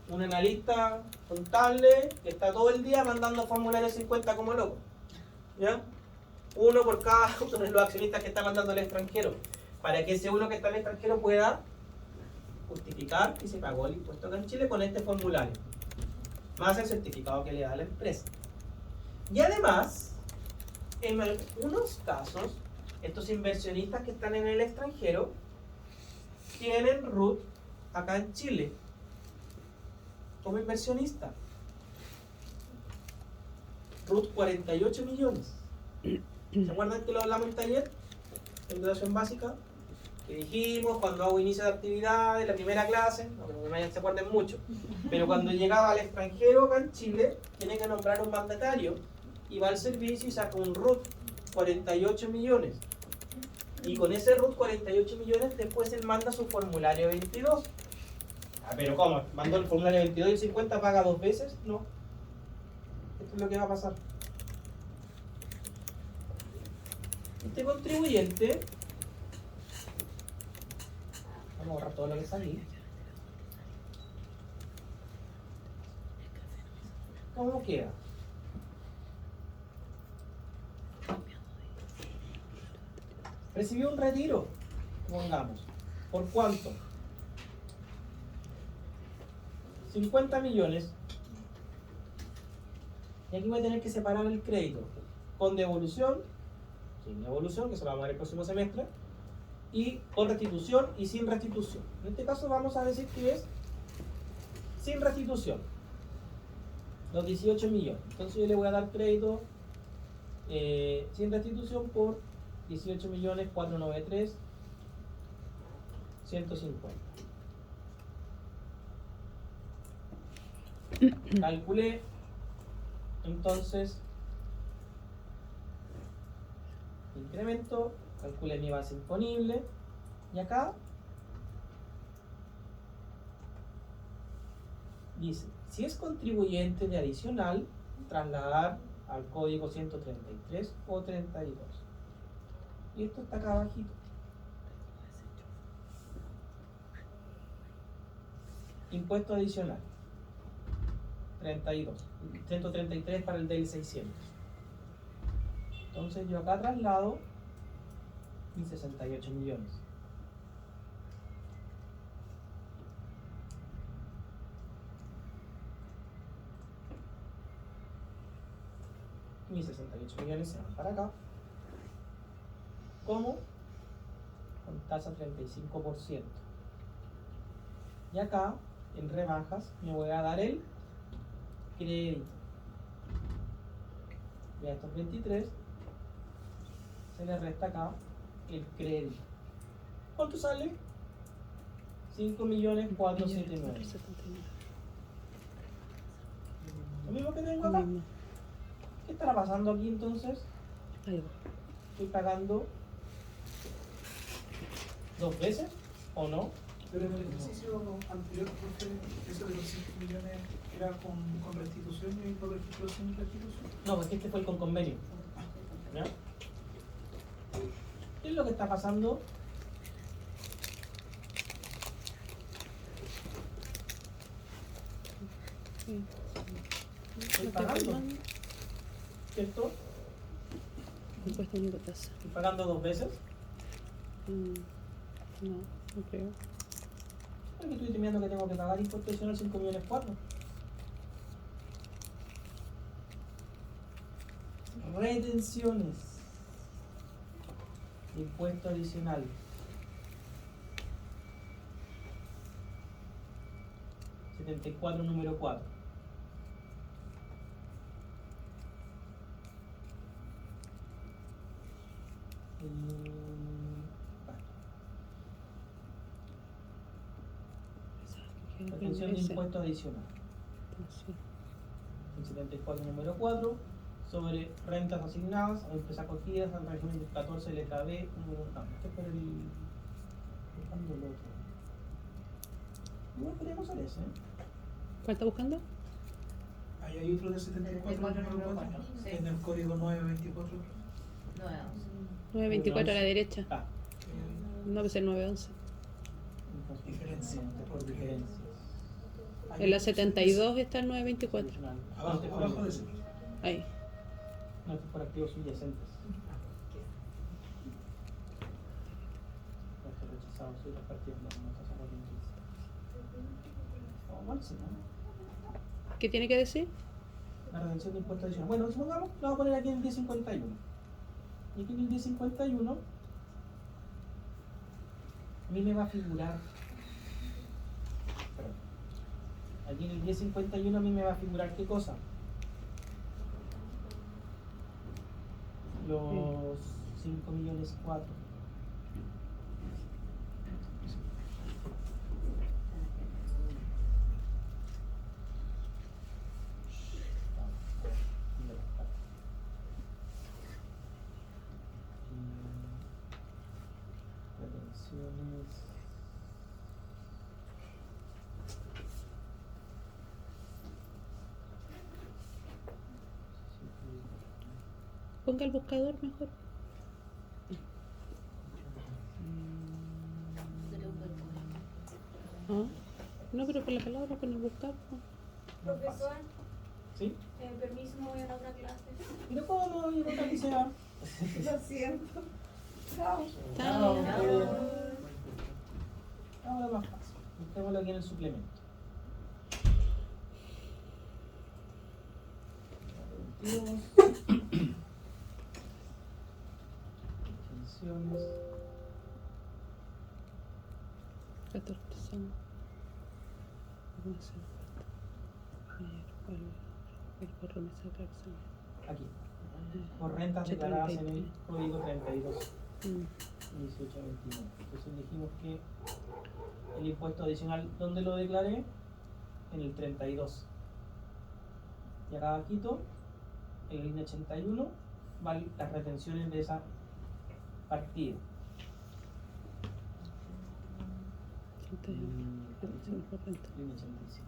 Un analista contable que está todo el día mandando formularios 50 como loco. ¿Ya? Uno por cada uno de los accionistas que está mandando al extranjero. Para que ese uno que está al extranjero pueda justificar que se pagó el impuesto acá en Chile con este formulario, más el certificado que le da la empresa. Y además, en algunos casos, estos inversionistas que están en el extranjero tienen RUT acá en Chile como inversionista. RUT 48 millones. ¿Se acuerdan que lo hablamos en taller? En educación básica. Que dijimos cuando hago inicio de actividad en la primera clase, no que se acuerden mucho, pero cuando llegaba al extranjero acá en Chile, tiene que nombrar un mandatario y va al servicio y saca un RUT 48 millones. Y con ese RUT 48 millones después él manda su formulario 22. Ah, pero ¿cómo? ¿Mandó el formulario 22 y el 50 paga 2 veces? No. Esto es lo que va a pasar. Este contribuyente, vamos a borrar todo lo que está ahí. ¿Cómo queda? Recibió un retiro, pongamos. ¿Por cuánto? 50 millones. Y aquí voy a tener que separar el crédito con devolución, sin devolución, que se lo vamos a ver el próximo semestre, y con restitución y sin restitución. En este caso vamos a decir que es sin restitución, los 18 millones. Entonces yo le voy a dar crédito sin restitución por 18 millones 493 150. Calculé entonces incremento, calculé mi base imponible y acá dice, si es contribuyente de adicional, trasladar al código 133 o 32. Y esto está acá abajito. Impuesto adicional 32, 133 para el del 600. Entonces yo acá traslado mis 68 millones. Mis 68 millones se van para acá. ¿Cómo? Con tasa 35%. Y acá, en rebajas, me voy a dar el crédito. Y a estos 23 se le resta acá el crédito. ¿Cuánto sale? 5.479.000. Lo mismo que tengo acá. ¿Qué estará pasando aquí entonces? Estoy pagando 2 veces, ¿o no? Pero en el ejercicio anterior, profe, eso de los 5 millones era con restitución y lo registró sin restitución. No, porque este fue el con convenio. ¿Ya? ¿Qué es lo que está pasando? Estoy pagando, ¿cierto? Impuesto único tasa. Estoy pagando 2 veces. No, no creo. Porque estoy temiendo que tengo que pagar impuesto adicional 5 millones 4. Retenciones. Impuesto adicional. ...74 número 4. Retención de impuesto adicional. El 74 número 4 sobre rentas asignadas a empresas acogidas al régimen del 14 LKB número 1. Este es por el. Buscando el otro. Igual podríamos hacer ese, ¿eh? ¿Cuál está buscando? Ahí hay otro de 74 número 4, Sí. en el código 924. 924 a la derecha. Ah, No, que es el 911. Diferencia. por diferencias. En la 72 está el 924. Abajo de ese. Ahí. No, esto es por activos subyacentes. Estos rechazados y otras partidas no se sacan ¿Cuál será? ¿Qué tiene que decir? La retención de impuestos adicionales. Bueno, supongamos, lo vamos a poner aquí en el 1051. Y aquí en el 1051, a mí me va a figurar. Perdón. Aquí en el 1051 a mí me va a figurar ¿qué cosa? Los 5 millones 4. Retenciones. Ponga el buscador mejor. ¿Ah? No, pero con la palabra, con el buscador. Profesor, ¿Sí? permiso, me voy a la otra clase. ¿Pero cómo? ¿Y otra que sea? Lo siento. Chao. Chao. Ahora más fácil. Busquémoslo aquí en el suplemento. 22. Pensiones. 14 son. Por remesa de taxes. Aquí. Por rentas declaradas en el código 32. 1829. Entonces dijimos que el impuesto adicional, ¿dónde lo declaré? En el 32. Y acá abajito, en la línea 81, van las retenciones de esa partida. Retenciones por renta. Línea 87.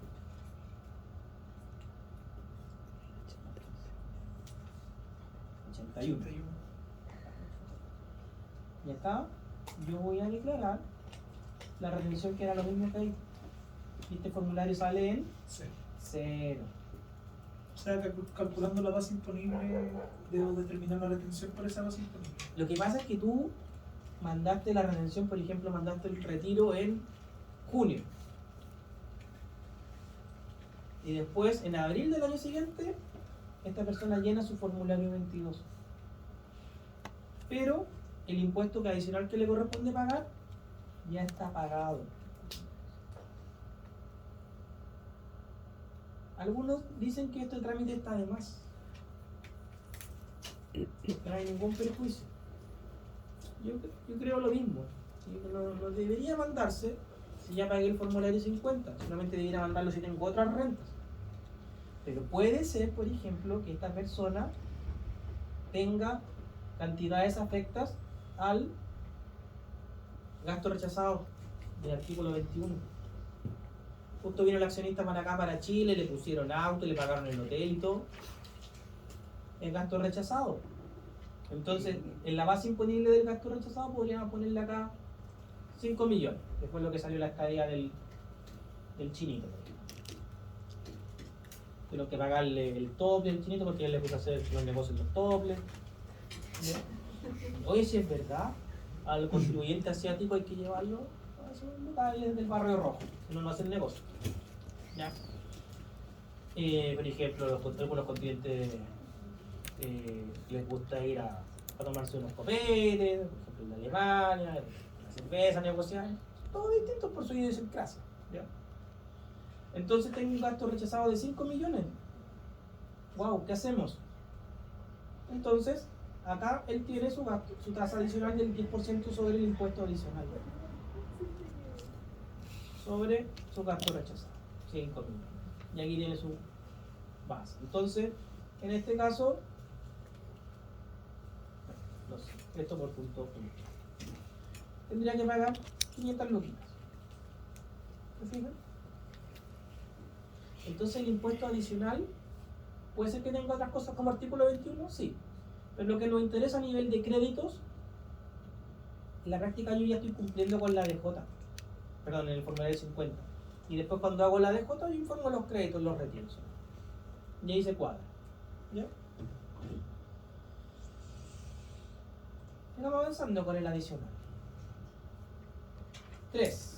Y acá yo voy a declarar la retención que era lo mismo que ahí. Y este formulario sale en Sí. 0. O sea, calculando la base imponible, debo determinar la retención por esa base imponible. Lo que pasa es que tú mandaste la retención, por ejemplo, mandaste el retiro en junio. Y después, en abril del año siguiente, esta persona llena su formulario 22. Pero el impuesto que adicional que le corresponde pagar ya está pagado. Algunos dicen que este trámite está de más. No hay ningún perjuicio. Yo creo lo mismo. No debería mandarse si ya pagué el formulario 50. Solamente debería mandarlo si tengo otras rentas. Pero puede ser, por ejemplo, que esta persona tenga cantidades afectas al gasto rechazado del artículo 21. Justo vino el accionista para acá, para Chile, le pusieron auto, le pagaron el hotel y todo. El gasto rechazado. Entonces, en la base imponible del gasto rechazado podríamos ponerle acá 5 millones. Después lo que salió la estadía del chinito. Tengo que pagarle el tople al chinito porque él le puso a hacer los negocios en los toples. Oye, si es verdad, al contribuyente asiático hay que llevarlo a esos locales del barrio rojo, si no, no hacen negocio. ¿Ya? Por ejemplo, algunos contribuyentes les gusta ir a tomarse unos copetes, por ejemplo en Alemania, la cerveza, negociar, todo distinto por su idiosincrasia. ¿Ya? Entonces tengo un gasto rechazado de 5 millones. Wow, ¿qué hacemos? Entonces, acá él tiene su gasto, su tasa adicional del 10% sobre el impuesto adicional. Sobre su gasto rechazado, 5 millones. Y aquí tiene su base. Entonces, en este caso, esto por punto. Tendría que pagar 500 luquitas. ¿Se fijan? Entonces el impuesto adicional puede ser que tenga otras cosas como artículo 21, sí. Pero lo que nos interesa a nivel de créditos, en la práctica yo ya estoy cumpliendo con la DJ, perdón, en el formulario 50. Y después cuando hago la DJ yo informo los créditos, los retiros. Y ahí se cuadra. ¿Ya? Sigamos avanzando con el adicional. 3.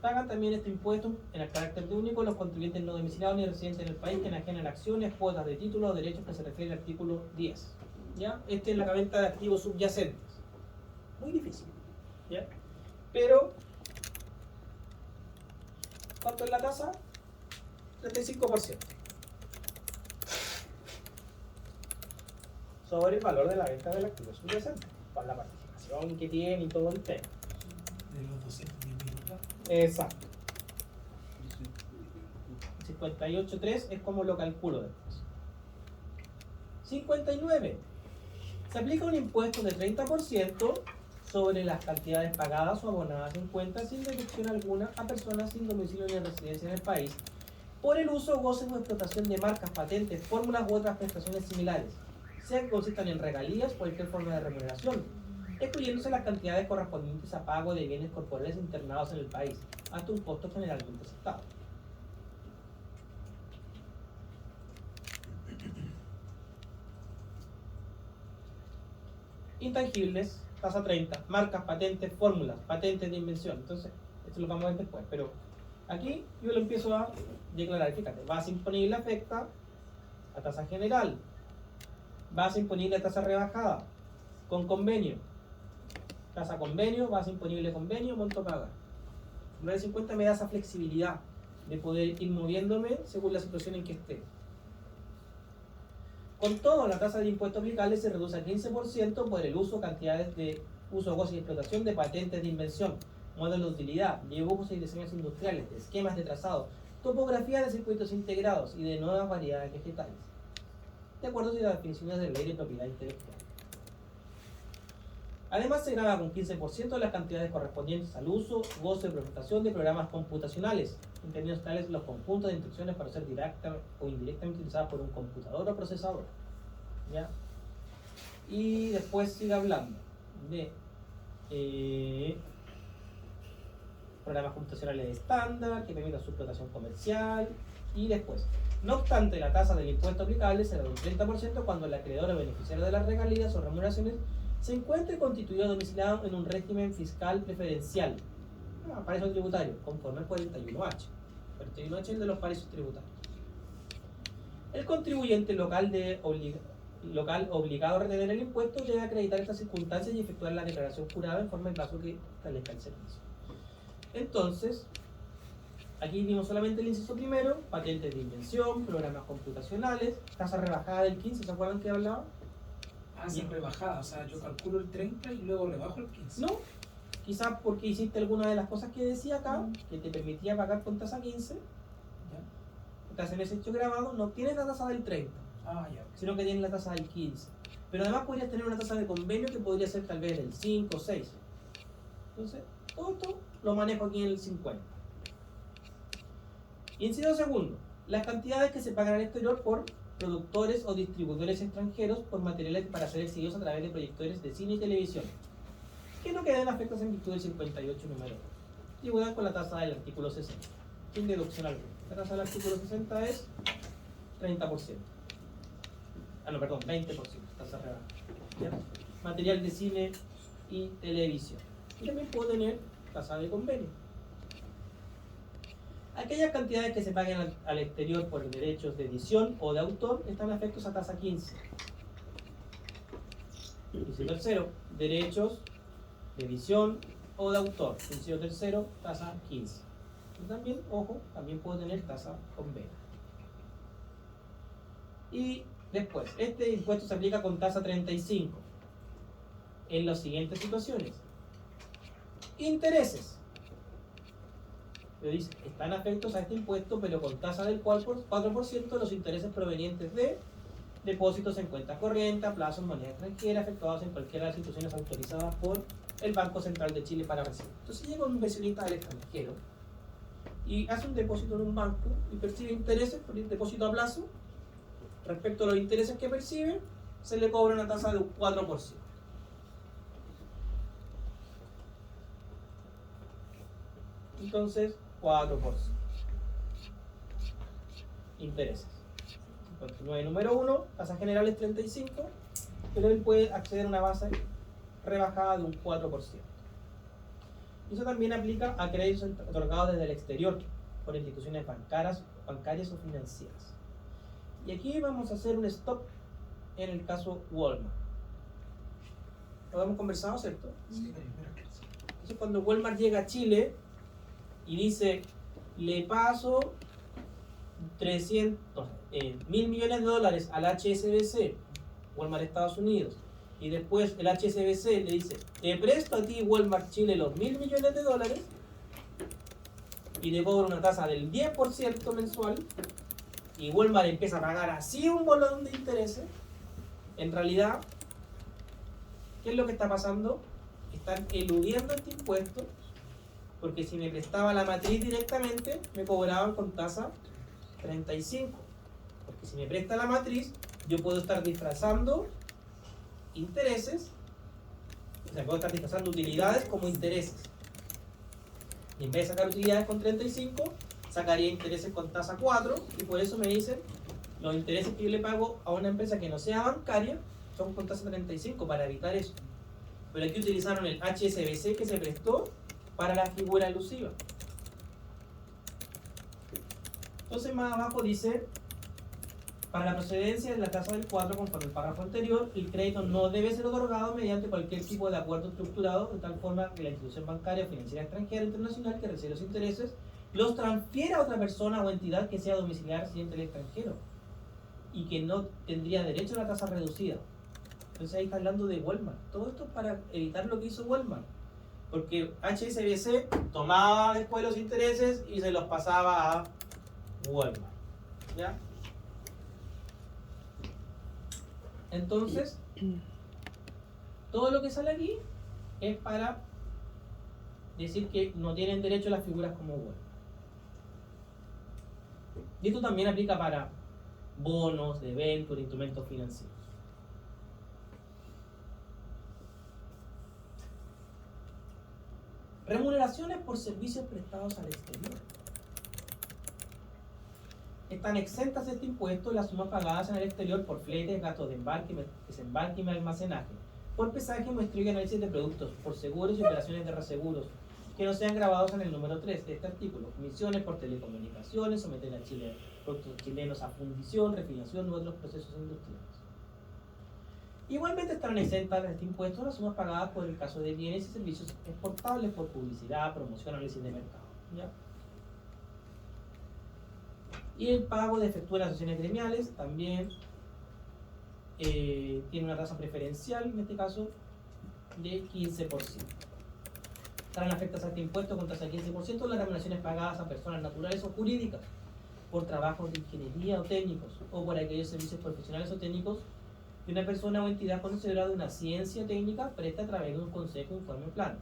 Pagan también este impuesto en el carácter de único los contribuyentes no domiciliados ni residentes en el país que enajenen acciones, cuotas de títulos o derechos que se refiere al artículo 10. ¿Ya? Esta es la venta de activos subyacentes. Muy difícil. ¿Ya? Pero, ¿cuánto es la tasa? 35%. Sobre el valor de la venta del activo subyacente, con la participación que tiene y todo el tema. De los 210.000 dólares. Exacto. 58.3 es como lo calculo después. 59. Se aplica un impuesto de 30% sobre las cantidades pagadas o abonadas en cuenta sin deducción alguna a personas sin domicilio ni residencia en el país por el uso, goce o explotación de marcas, patentes, fórmulas u otras prestaciones similares, sea que consistan en regalías o cualquier forma de remuneración, excluyéndose las cantidades correspondientes a pago de bienes corporales internados en el país, hasta un costo generalmente aceptado. Intangibles, tasa 30, marcas, patentes, fórmulas, patentes de invención. Entonces, esto lo vamos a ver después, pero aquí yo lo empiezo a declarar. Fíjate, base imponible afecta a tasa general, base imponible a tasa rebajada, con convenio, tasa convenio, base imponible convenio, monto pagar. El 950 me da esa flexibilidad de poder ir moviéndome según la situación en que esté. Con todo, la tasa de impuesto aplicable se reduce a 15% por el uso, cantidades de uso, goce y explotación de patentes de invención, modelos de utilidad, dibujos y diseños industriales, esquemas de trazado, topografía de circuitos integrados y de nuevas variedades vegetales, de acuerdo con las definiciones de la Ley de Propiedad Intelectual. Además, se grava con 15% las cantidades correspondientes al uso, goce y explotación de programas computacionales, en términos tales los conjuntos de instrucciones para ser directa o indirectamente utilizadas por un computador o procesador. ¿Ya? Y después sigue hablando de programas computacionales estándar que permitan su explotación comercial. Y después, no obstante, la tasa del impuesto aplicable será de un 30% cuando el acreedor o beneficiario de las regalías o remuneraciones se encuentre constituido domiciliado en un régimen fiscal preferencial, paraíso tributario, conforme al 41H. 41H es el de los paraísos tributarios. El contribuyente local obligado a retener el impuesto debe acreditar estas circunstancias y efectuar la declaración jurada en forma de plazo que establezca el servicio. Entonces, aquí vimos solamente el inciso primero, patentes de invención, programas computacionales, tasa rebajada del 15%, ¿se acuerdan que hablaba? Hacen rebajada, o sea, yo calculo el 30 y luego rebajo el 15. No, quizás porque hiciste alguna de las cosas que decía acá, que te permitía pagar con tasa 15, ¿Ya? te hacen ese hecho grabado, no tienes la tasa del 30, Ya. sino que tienes la tasa del 15. Pero además podrías tener una tasa de convenio que podría ser tal vez del 5 o 6. Entonces, todo esto lo manejo aquí en el 50. Inciso segundo, las cantidades que se pagan al exterior por productores o distribuidores extranjeros por materiales para ser exhibidos a través de proyectores de cine y televisión, que no queden afectos en virtud del 58 número 2, tributan con la tasa del artículo 60, sin deducción alguna. La tasa del artículo 60 es 30%. No, perdón, 20%, tasa rebajada. ¿Ya? Material de cine y televisión. Y también puedo tener tasa de convenio. Aquellas cantidades que se paguen al exterior por derechos de edición o de autor están afectos a tasa 15. Inciso tercero, derechos de edición o de autor. Inciso tercero, tasa 15. Y también, ojo, también puedo tener tasa convenio. Y después, este impuesto se aplica con tasa 35 en las siguientes situaciones. Intereses. Le dice, están afectos a este impuesto, pero con tasa del 4% los intereses provenientes de depósitos en cuenta corriente, a plazo en moneda extranjera, efectuados en cualquiera de las instituciones autorizadas por el Banco Central de Chile para recibir. Entonces llega un inversionista del extranjero y hace un depósito en un banco y percibe intereses por el depósito a plazo. Respecto a los intereses que percibe, se le cobra una tasa de un 4%. Entonces, 4%. Intereses. 59 número 1, tasa general es 35, pero él puede acceder a una base rebajada de un 4%. Y eso también aplica a créditos otorgados desde el exterior por instituciones bancarias o financieras. Y aquí vamos a hacer un stop en el caso Walmart. Lo hemos conversado, ¿cierto? Sí, la primera clase. Entonces cuando Walmart llega a Chile y dice, le paso 1.000 millones de dólares al HSBC, Walmart Estados Unidos, y después el HSBC le dice, te presto a ti Walmart Chile los 1.000 millones de dólares y te cobro una tasa del 10% mensual, y Walmart empieza a pagar así un bolón de intereses, en realidad, ¿qué es lo que está pasando? Están eludiendo este impuesto, porque si me prestaba la matriz directamente, me cobraban con tasa 35. Porque si me presta la matriz, yo puedo estar disfrazando intereses, o sea, puedo estar disfrazando utilidades como intereses. Y en vez de sacar utilidades con 35, sacaría intereses con tasa 4, y por eso me dicen, los intereses que yo le pago a una empresa que no sea bancaria son con tasa 35, para evitar eso. Pero aquí utilizaron el HSBC que se prestó para la figura elusiva. Entonces más abajo dice, para la procedencia de la tasa del 4, conforme al párrafo anterior, el crédito no debe ser otorgado mediante cualquier tipo de acuerdo estructurado de tal forma que la institución bancaria o financiera extranjera o internacional que recibe los intereses los transfiera a otra persona o entidad que sea domiciliar residente del extranjero y que no tendría derecho a la tasa reducida. Entonces ahí está hablando de Walmart. Todo esto es para evitar lo que hizo Walmart. Porque HSBC tomaba después los intereses y se los pasaba a Walmart. ¿Ya? Entonces, todo lo que sale aquí es para decir que no tienen derecho a las figuras como Walmart. Y esto también aplica para bonos, debentures, instrumentos financieros. Remuneraciones por servicios prestados al exterior. Están exentas de este impuesto las sumas pagadas en el exterior por fletes, gastos de embarque, desembarque y almacenaje, por pesaje, muestreo y análisis de productos, por seguros y operaciones de reseguros, que no sean grabados en el número 3 de este artículo. Comisiones por telecomunicaciones, someter a Chile productos chilenos a fundición, refinación u otros procesos industriales. Igualmente están exentas de este impuesto las sumas pagadas por el caso de bienes y servicios exportables por publicidad, promoción, análisis de mercado. ¿Ya? Y el pago de efectuar asociaciones gremiales también tiene una tasa preferencial, en este caso, de 15%. Estarán afectadas a este impuesto con tasa de 15% las remuneraciones pagadas a personas naturales o jurídicas por trabajos de ingeniería o técnicos, o por aquellos servicios profesionales o técnicos que una persona o entidad conocedora de una ciencia técnica presta a través de un consejo informe plano,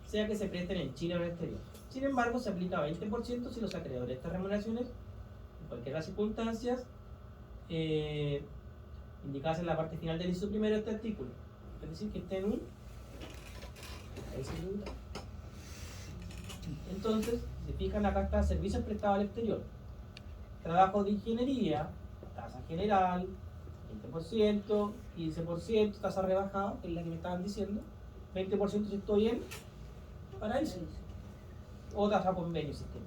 sea que se presten en Chile o en el exterior. Sin embargo, se aplica 20% si los acreedores de estas remuneraciones, en cualquiera de las circunstancias indicadas en la parte final del inciso primero de este artículo. Es decir, que estén un... Entonces, si se fijan, acá está servicios prestados al exterior, trabajo de ingeniería, tasa general, 20%, 15%, tasa rebajada, que es la que me estaban diciendo, 20% si estoy en paraíso, o tasa convenio sistema.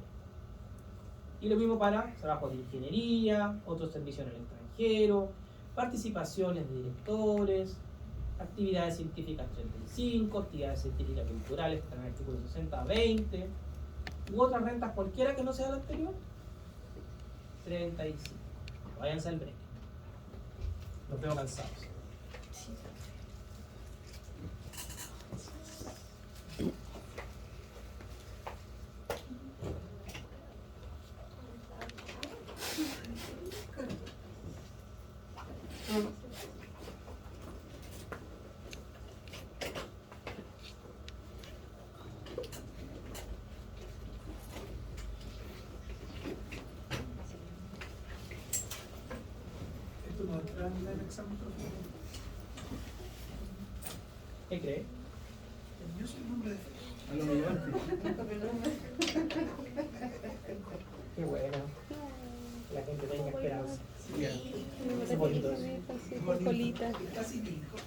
Y lo mismo para trabajos de ingeniería, otros servicios en el extranjero, participaciones de directores, actividades científicas 35, actividades científicas culturales que están en el artículo 60-20, u otras rentas cualquiera que no sea la anterior, 35. Váyanse al break. Los veo cansados. Esto no entra en el examen profundo. ¿Qué cree? Yo soy el nombre de A lo mejor. Qué bueno. La gente tenga esperanza. Qué bonito. así, con colitas. casi mi hijo.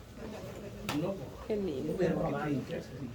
No, Qué lindo. Súper romántico. sí.